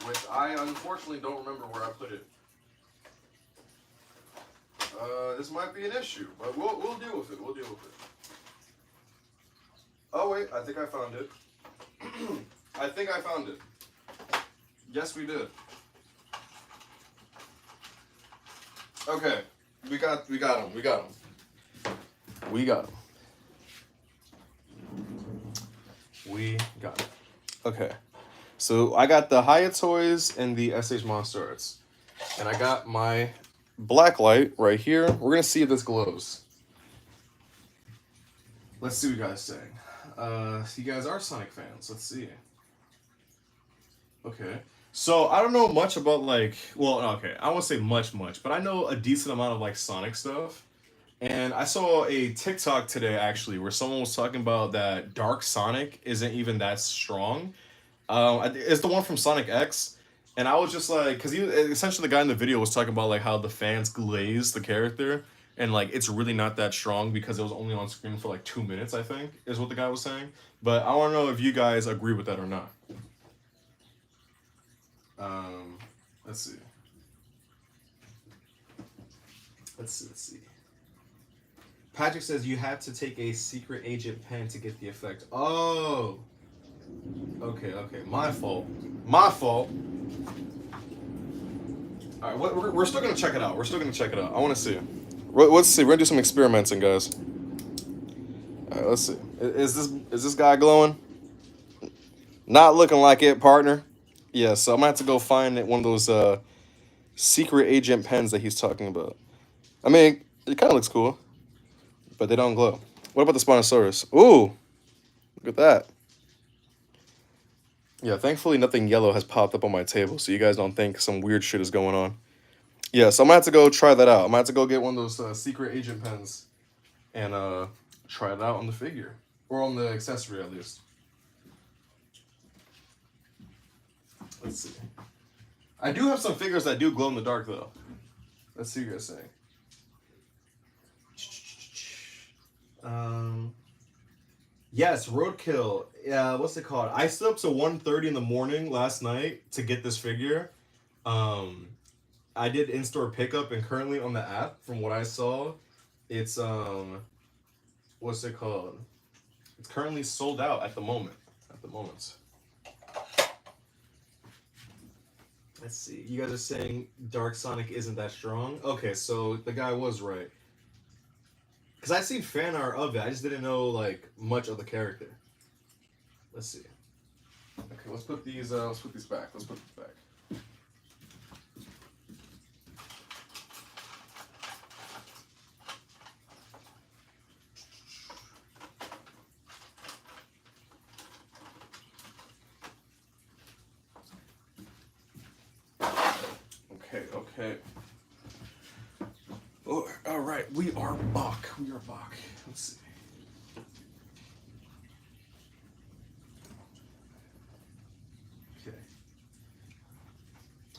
in. Which I unfortunately don't remember where I put it. This might be an issue, but we'll deal with it. We'll deal with it. Oh wait, I think I found it. I think I found it. Yes, we did. Okay, we got him. We got him. We got him. We got it. Okay, so I got the Hiya Toys and the SH Monster Arts, and I got my black light right here. We're gonna see if this glows. Let's see what you guys saying. You guys are Sonic fans. Let's see. Okay. So I don't know much about I won't say much, but I know a decent amount of like Sonic stuff. And I saw a TikTok today actually where someone was talking about that Dark Sonic isn't even that strong. It's the one from Sonic X. And I was just like, because essentially the guy in the video was talking about like how the fans glaze the character. And like it's really not that strong because it was only on screen for like 2 minutes, I think, is what the guy was saying. But I want to know if you guys agree with that or not. Let's see. Let's see. Patrick says you had to take a secret agent pen to get the effect. Oh. Okay. My fault. All right, we're still gonna check it out. I want to see. Let's see. We're gonna do some experimenting, guys. All right, let's see. Is this guy glowing? Not looking like it, partner. Yeah, so I'm gonna have to go find one of those secret agent pens that he's talking about. I mean, it kind of looks cool, but they don't glow. What about the Spinosaurus? Ooh, look at that. Yeah, thankfully nothing yellow has popped up on my table, so you guys don't think some weird shit is going on. Yeah, so I'm gonna have to go try that out. I'm gonna have to go get one of those secret agent pens and try it out on the figure, or on the accessory at least. Let's see. I do have some figures that do glow in the dark, though. Let's see what you guys saying. Yes, Roadkill. Yeah, what's it called? I stayed up to 1:30 in the morning last night to get this figure. I did in-store pickup, and currently on the app, from what I saw, it's what's it called? It's currently sold out at the moment. Let's see. You guys are saying Dark Sonic isn't that strong? Okay, so the guy was right. Because I've seen fan art of it. I just didn't know, like, much of the character. Let's see. Okay, let's put these back. Okay. Oh, all right, we are back. Let's see. Okay.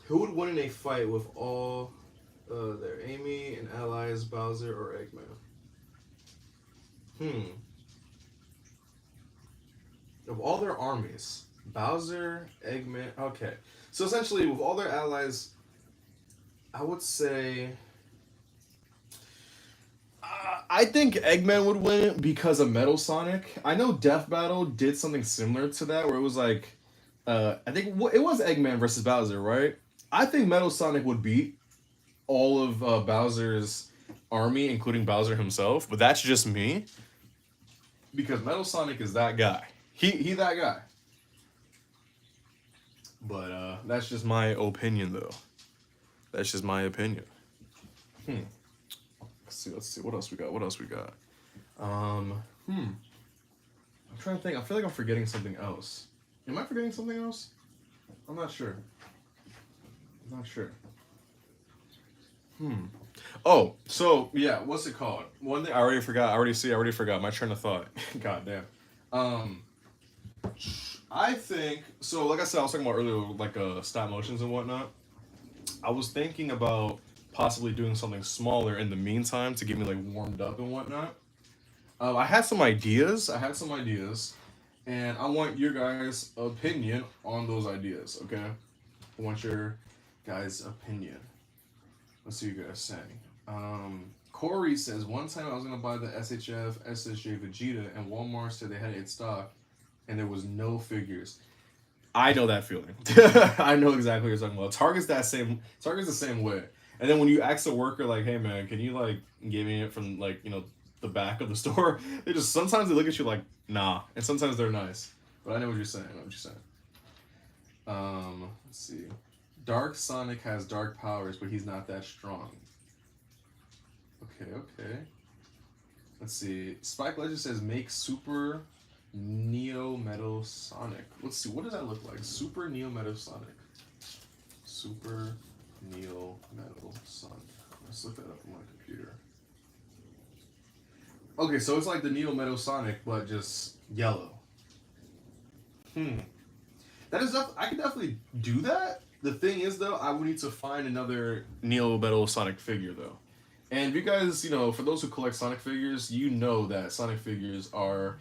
Who would win in a fight with all their Amy and allies, Bowser or Eggman? Of all their armies, Bowser, Eggman. Okay, so essentially, with all their allies, I would say. I think Eggman would win because of Metal Sonic. I know Death Battle did something similar to that, where it was like, I think it was Eggman versus Bowser, right? I think Metal Sonic would beat all of Bowser's army, including Bowser himself, but that's just me. Because Metal Sonic is that guy. He that guy. But that's just my opinion, though. That's just my opinion. Let's see. What else we got? I'm trying to think. I feel like I'm forgetting something else. Am I forgetting something else? I'm not sure. Oh, so yeah, what's it called? One thing I already forgot. I already forgot. My train of thought. God damn. I think so. Like I said, I was talking about earlier, like stop motions and whatnot. I was thinking about possibly doing something smaller in the meantime to get me like warmed up and whatnot. I had some ideas. And I want your guys' opinion on those ideas. Okay, I want your guys' opinion. Let's see what you guys saying. Corey says, one time I was gonna buy the SHF SSJ Vegeta, and Walmart said they had it in stock, and there was no figures. I know that feeling. I know exactly what you're talking about. Target's the same way. And then when you ask the worker, like, "Hey man, can you like give me it from like the back of the store?" They just sometimes they look at you like, "Nah," and sometimes they're nice. But I know what you're saying. Let's see. Dark Sonic has dark powers, but he's not that strong. Okay. Let's see. Spike Legend says make Super Neo Metal Sonic. Let's see. What does that look like? Super Neo Metal Sonic. Super Neo Metal Sonic. Let's look that up on my computer. Okay, so it's like the Neo Metal Sonic, but just yellow. That is I could definitely do that. The thing is, though, I would need to find another Neo Metal Sonic figure, though. And if you guys, for those who collect Sonic figures, you know that Sonic figures are...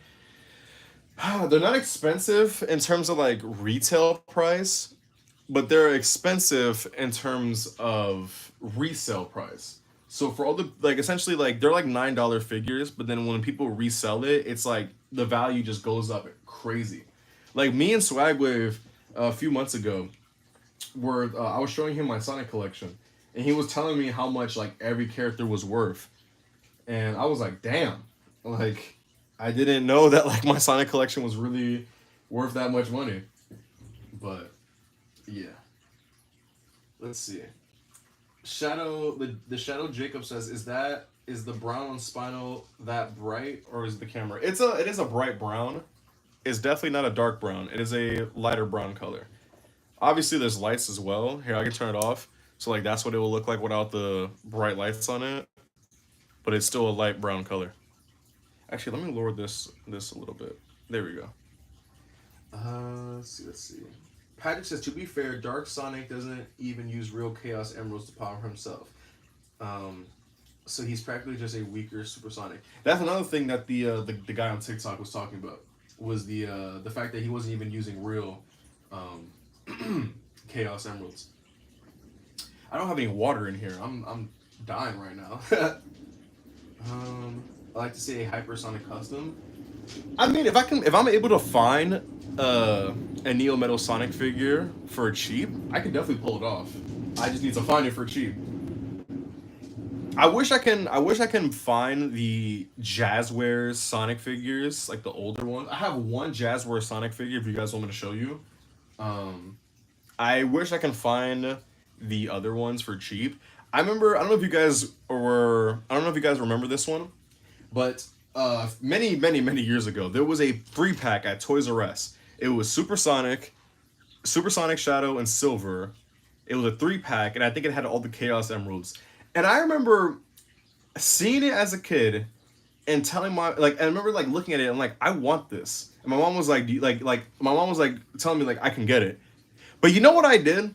They're not expensive in terms of, like, retail price, but they're expensive in terms of resale price. So for all the, like, essentially, like, they're, like, $9 figures, but then when people resell it, it's, like, the value just goes up crazy. Like, me and Swagwave a few months ago, I was showing him my Sonic collection, and he was telling me how much like every character was worth, and I was like, damn, like I didn't know that like my Sonic collection was really worth that much money. But yeah, let's see. The Shadow Jacob says, is the brown on Spino that bright, or is the camera? It is a bright brown. It's definitely not a dark brown. It is a lighter brown color. Obviously, there's lights as well. Here, I can turn it off. So, like, that's what it will look like without the bright lights on it. But it's still a light brown color. Actually, let me lower this a little bit. There we go. Let's see. Patrick says, to be fair, Dark Sonic doesn't even use real Chaos Emeralds to power himself. So he's practically just a weaker Super Sonic. That's another thing that the guy on TikTok was talking about. Was the fact that he wasn't even using real... Chaos Emeralds. I don't have any water in here. I'm dying right now. I like to say a hypersonic custom. I mean, if I'm able to find a Neo Metal Sonic figure for cheap, I can definitely pull it off. I just need to find it for cheap. I wish I can find the Jazzwares Sonic figures, like the older ones. I have one Jazzwares Sonic figure if you guys want me to show you. I wish I can find the other ones for cheap. I don't know if you guys remember this one, but many years ago, there was a 3-pack at Toys R Us. It was Super Sonic Shadow, and Silver. It was a 3-pack, and I think it had all the Chaos Emeralds. And I remember seeing it as a kid and telling I remember like looking at it and like, I want this. And my mom was like, my mom was like telling me like I can get it. But you know what I did?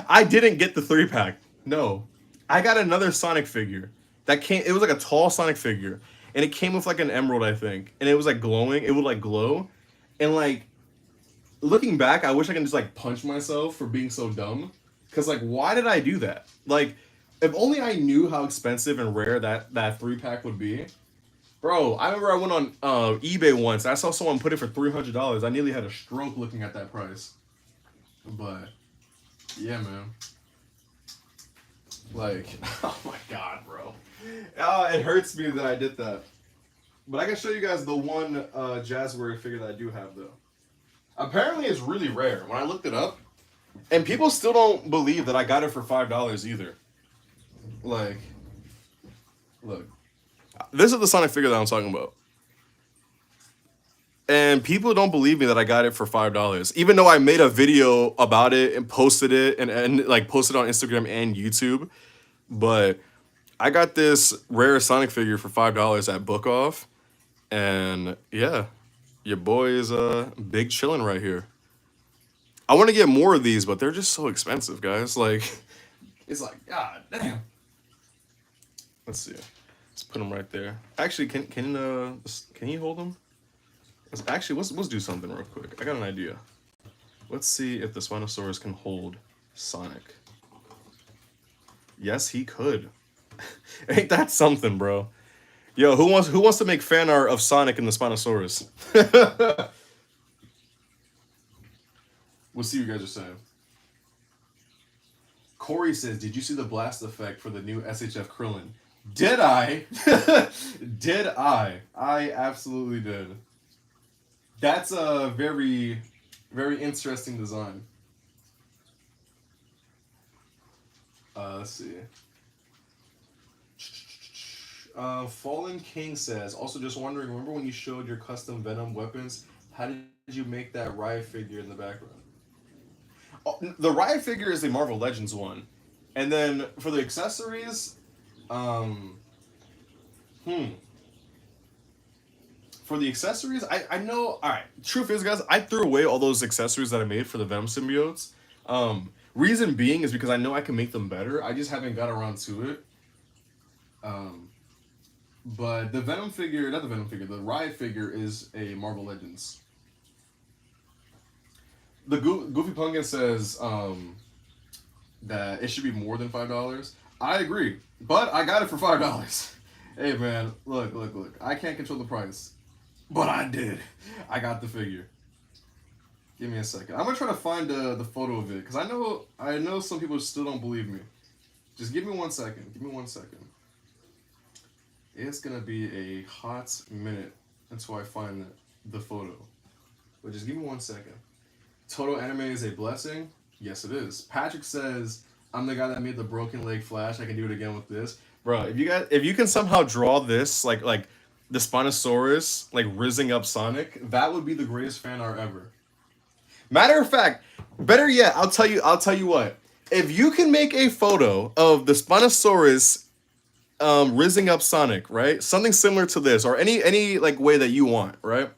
I didn't get the 3-pack. No. I got another Sonic figure. It was like a tall Sonic figure. And it came with like an emerald, I think. And it was like glowing. It would like glow. And like, looking back, I wish I could just like punch myself for being so dumb. Because like, why did I do that? Like, if only I knew how expensive and rare that 3-pack would be. Bro, I remember I went on eBay once. I saw someone put it for $300. I nearly had a stroke looking at that price. But, yeah, man. Like, oh my god, bro. It hurts me that I did that. But I can show you guys the one Jazzware figure that I do have, though. Apparently, it's really rare. When I looked it up, and people still don't believe that I got it for $5 either. Like, look. This is the Sonic figure that I'm talking about. And people don't believe me that I got it for $5, even though I made a video about it and posted it and like posted on Instagram and YouTube. But I got this rare Sonic figure for $5 at Book Off, and yeah, your boy is big chillin' right here. I want to get more of these, but they're just so expensive, guys. Like, it's like, god damn. Let's see. Let's put them right there. Actually, can you hold them? Actually, let's do something real quick. I got an idea. Let's see if the Spinosaurus can hold Sonic. Yes, he could. Ain't that something, bro? Yo, who wants to make fan art of Sonic and the Spinosaurus? We'll see what you guys are saying. Corey says, "Did you see the blast effect for the new SHF Krillin?" Did I? Did I? I absolutely did. That's a very, very interesting design. Let's see. Fallen King says, also just wondering, remember when you showed your custom Venom weapons? How did you make that Riot figure in the background? Oh, the Riot figure is the Marvel Legends one. And then for the accessories, For the accessories, I know. All right, truth is, guys, I threw away all those accessories that I made for the Venom symbiotes. Reason being is because I know I can make them better. I just haven't got around to it. But the Venom figure, not the Venom figure, the Riot figure is a Marvel Legends. The Goofy Pumpkin says that it should be more than $5. I agree, but I got it for $5. Hey man, look. I can't control the price. But I did. I got the figure. Give me a second. I'm gonna try to find the photo of it because I know some people still don't believe me. Just give me 1 second. Give me 1 second. It's gonna be a hot minute until I find the photo. But just give me 1 second. Total anime is a blessing. Yes, it is. Patrick says, "I'm the guy that made the broken leg flash. I can do it again with this." Bro, if you can somehow draw this like the Spinosaurus like rizzing up Sonic, that would be the greatest fan art ever. Matter of fact, better yet, I'll tell you what. If you can make a photo of the Spinosaurus rizzing up Sonic, right? Something similar to this, or any like way that you want, right?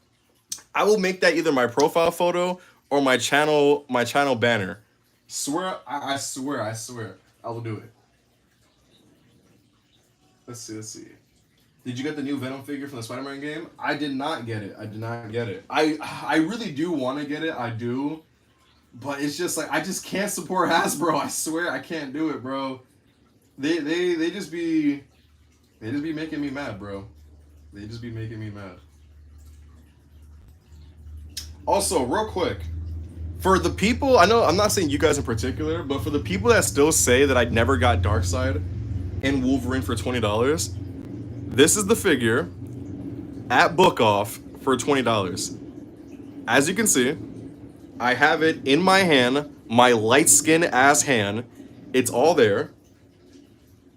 I will make that either my profile photo or my channel banner. I swear, I will do it. Let's see. Did you get the new Venom figure from the Spider-Man game? I did not get it. I really do want to get it. I do. But it's just like, I just can't support Hasbro. I swear I can't do it, bro. They just be making me mad, bro. They just be making me mad. Also, real quick, for the people, I know I'm not saying you guys in particular, but for the people that still say that I never got Darkseid and Wolverine for $20, this is the figure at Book Off for $20. As you can see, I have it in my hand, my light skin ass hand. It's all there.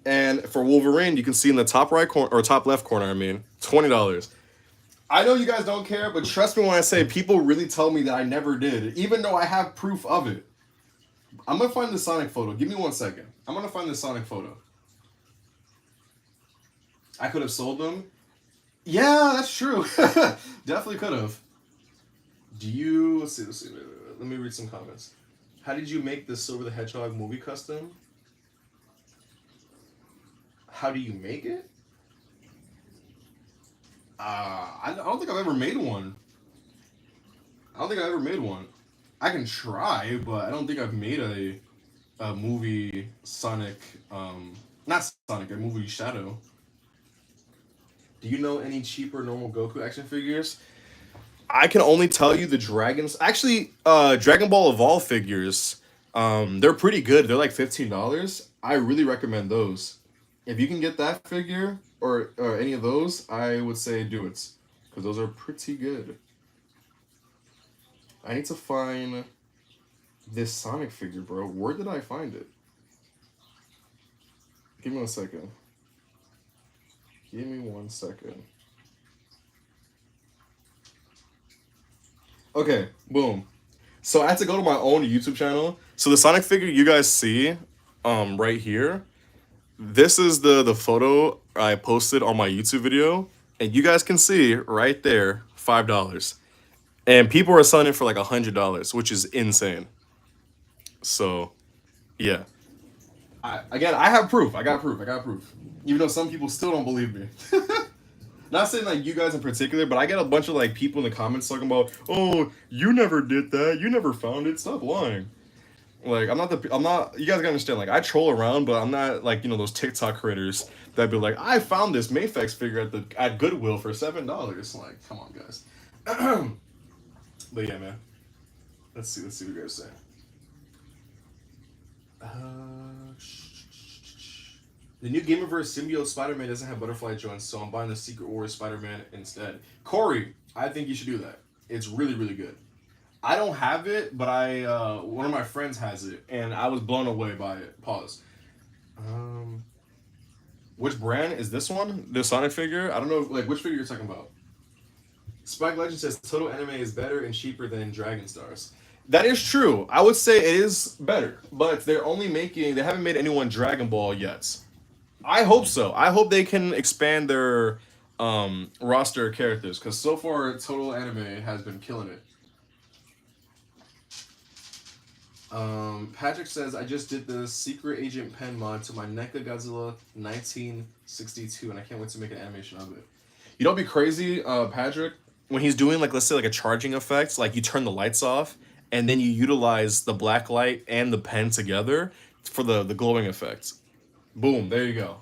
And for Wolverine, you can see in the top right corner, or top left corner, I mean, $20. I know you guys don't care, but trust me when I say people really tell me that I never did, even though I have proof of it. I'm going to find the Sonic photo. Give me 1 second. I'm going to find the Sonic photo. I could have sold them. Yeah, that's true. Definitely could have. Let's see. Wait. Let me read some comments. How did you make the Silver the Hedgehog movie custom? How do you make it? I don't think I've ever made one. I can try, but I don't think I've made a movie Sonic, not Sonic, a movie Shadow. Do you know any cheaper normal Goku action figures? I can only tell you the Dragons. Actually, Dragon Ball Evolve figures, they're pretty good. They're like $15. I really recommend those. If you can get that figure or any of those, I would say do it. Because those are pretty good. I need to find this Sonic figure, bro. Where did I find it? Give me 1 second. Give me 1 second. Okay, boom. So I had to go to my own YouTube channel. So the Sonic figure you guys see right here, this is the photo I posted on my YouTube video. And you guys can see right there, $5. And people are selling it for like $100, which is insane. So, yeah. I have proof. I got proof. Even though some people still don't believe me. Not saying like you guys in particular, but I get a bunch of like people in the comments talking about, oh, you never did that. You never found it. Stop lying. Like, I'm not, you guys gotta understand, like, I troll around, but I'm not, like, you know, those TikTok creators that be like, I found this Mayfex figure at Goodwill for $7. Like, come on, guys. But yeah, man. Let's see what you guys say. The new Gamerverse symbiote Spider-Man doesn't have butterfly joints, so I'm buying the Secret Wars Spider-Man instead. Corey, I think you should do that. It's really, really good. I don't have it, but one of my friends has it, and I was blown away by it. Pause. Which brand is this one? The Sonic figure? I don't know, like, which figure you're talking about. Spike Legend says Total Anime is better and cheaper than Dragon Stars. That is true. I would say it is better, but they haven't made anyone Dragon Ball yet. I hope so. I hope they can expand their roster of characters, because so far Total Anime has been killing it. Patrick says, I just did the Secret Agent pen mod to my NECA Godzilla 1962, and I can't wait to make an animation of it. You know what'd be crazy, Patrick? When he's doing, like, let's say, like, a charging effect, like, you turn the lights off, and then you utilize the black light and the pen together for the glowing effect. Boom, there you go.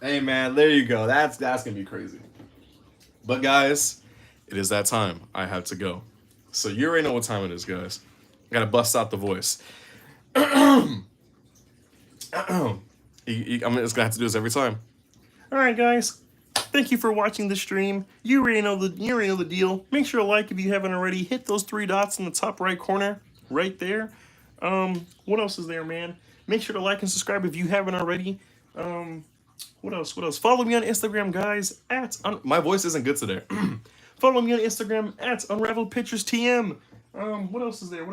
Hey, man, there you go. That's gonna be crazy. But, guys, it is that time. I have to go. So you already know what time it is, guys. I gotta bust out the voice. I'm just gonna have to do this every time. All right, guys. Thank you for watching the stream. You already know the deal. Make sure to like if you haven't already. Hit those 3 dots in the top right corner, right there. What else is there, man? Make sure to like and subscribe if you haven't already. What else? Follow me on Instagram, guys. My voice isn't good today. Follow me on Instagram at UnraveledPicturesTM. What else is there?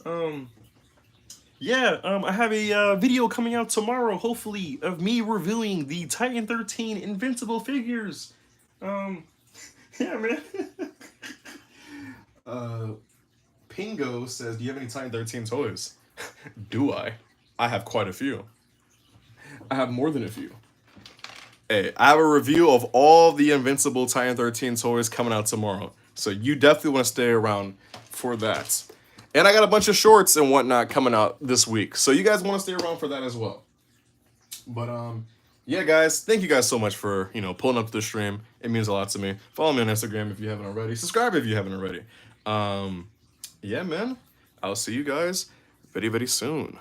I have a video coming out tomorrow, hopefully, of me revealing the Titan 13 Invincible figures. Yeah, man. Pingo says, do you have any Titan 13 toys? Do I? I have quite a few. I have more than a few. Hey, I have a review of all the Invincible Titan 13 toys coming out tomorrow. So you definitely want to stay around for that. And I got a bunch of shorts and whatnot coming out this week. So you guys want to stay around for that as well. But, yeah, guys, thank you guys so much for, pulling up to the stream. It means a lot to me. Follow me on Instagram if you haven't already. Subscribe if you haven't already. Yeah, man. I'll see you guys very, very soon.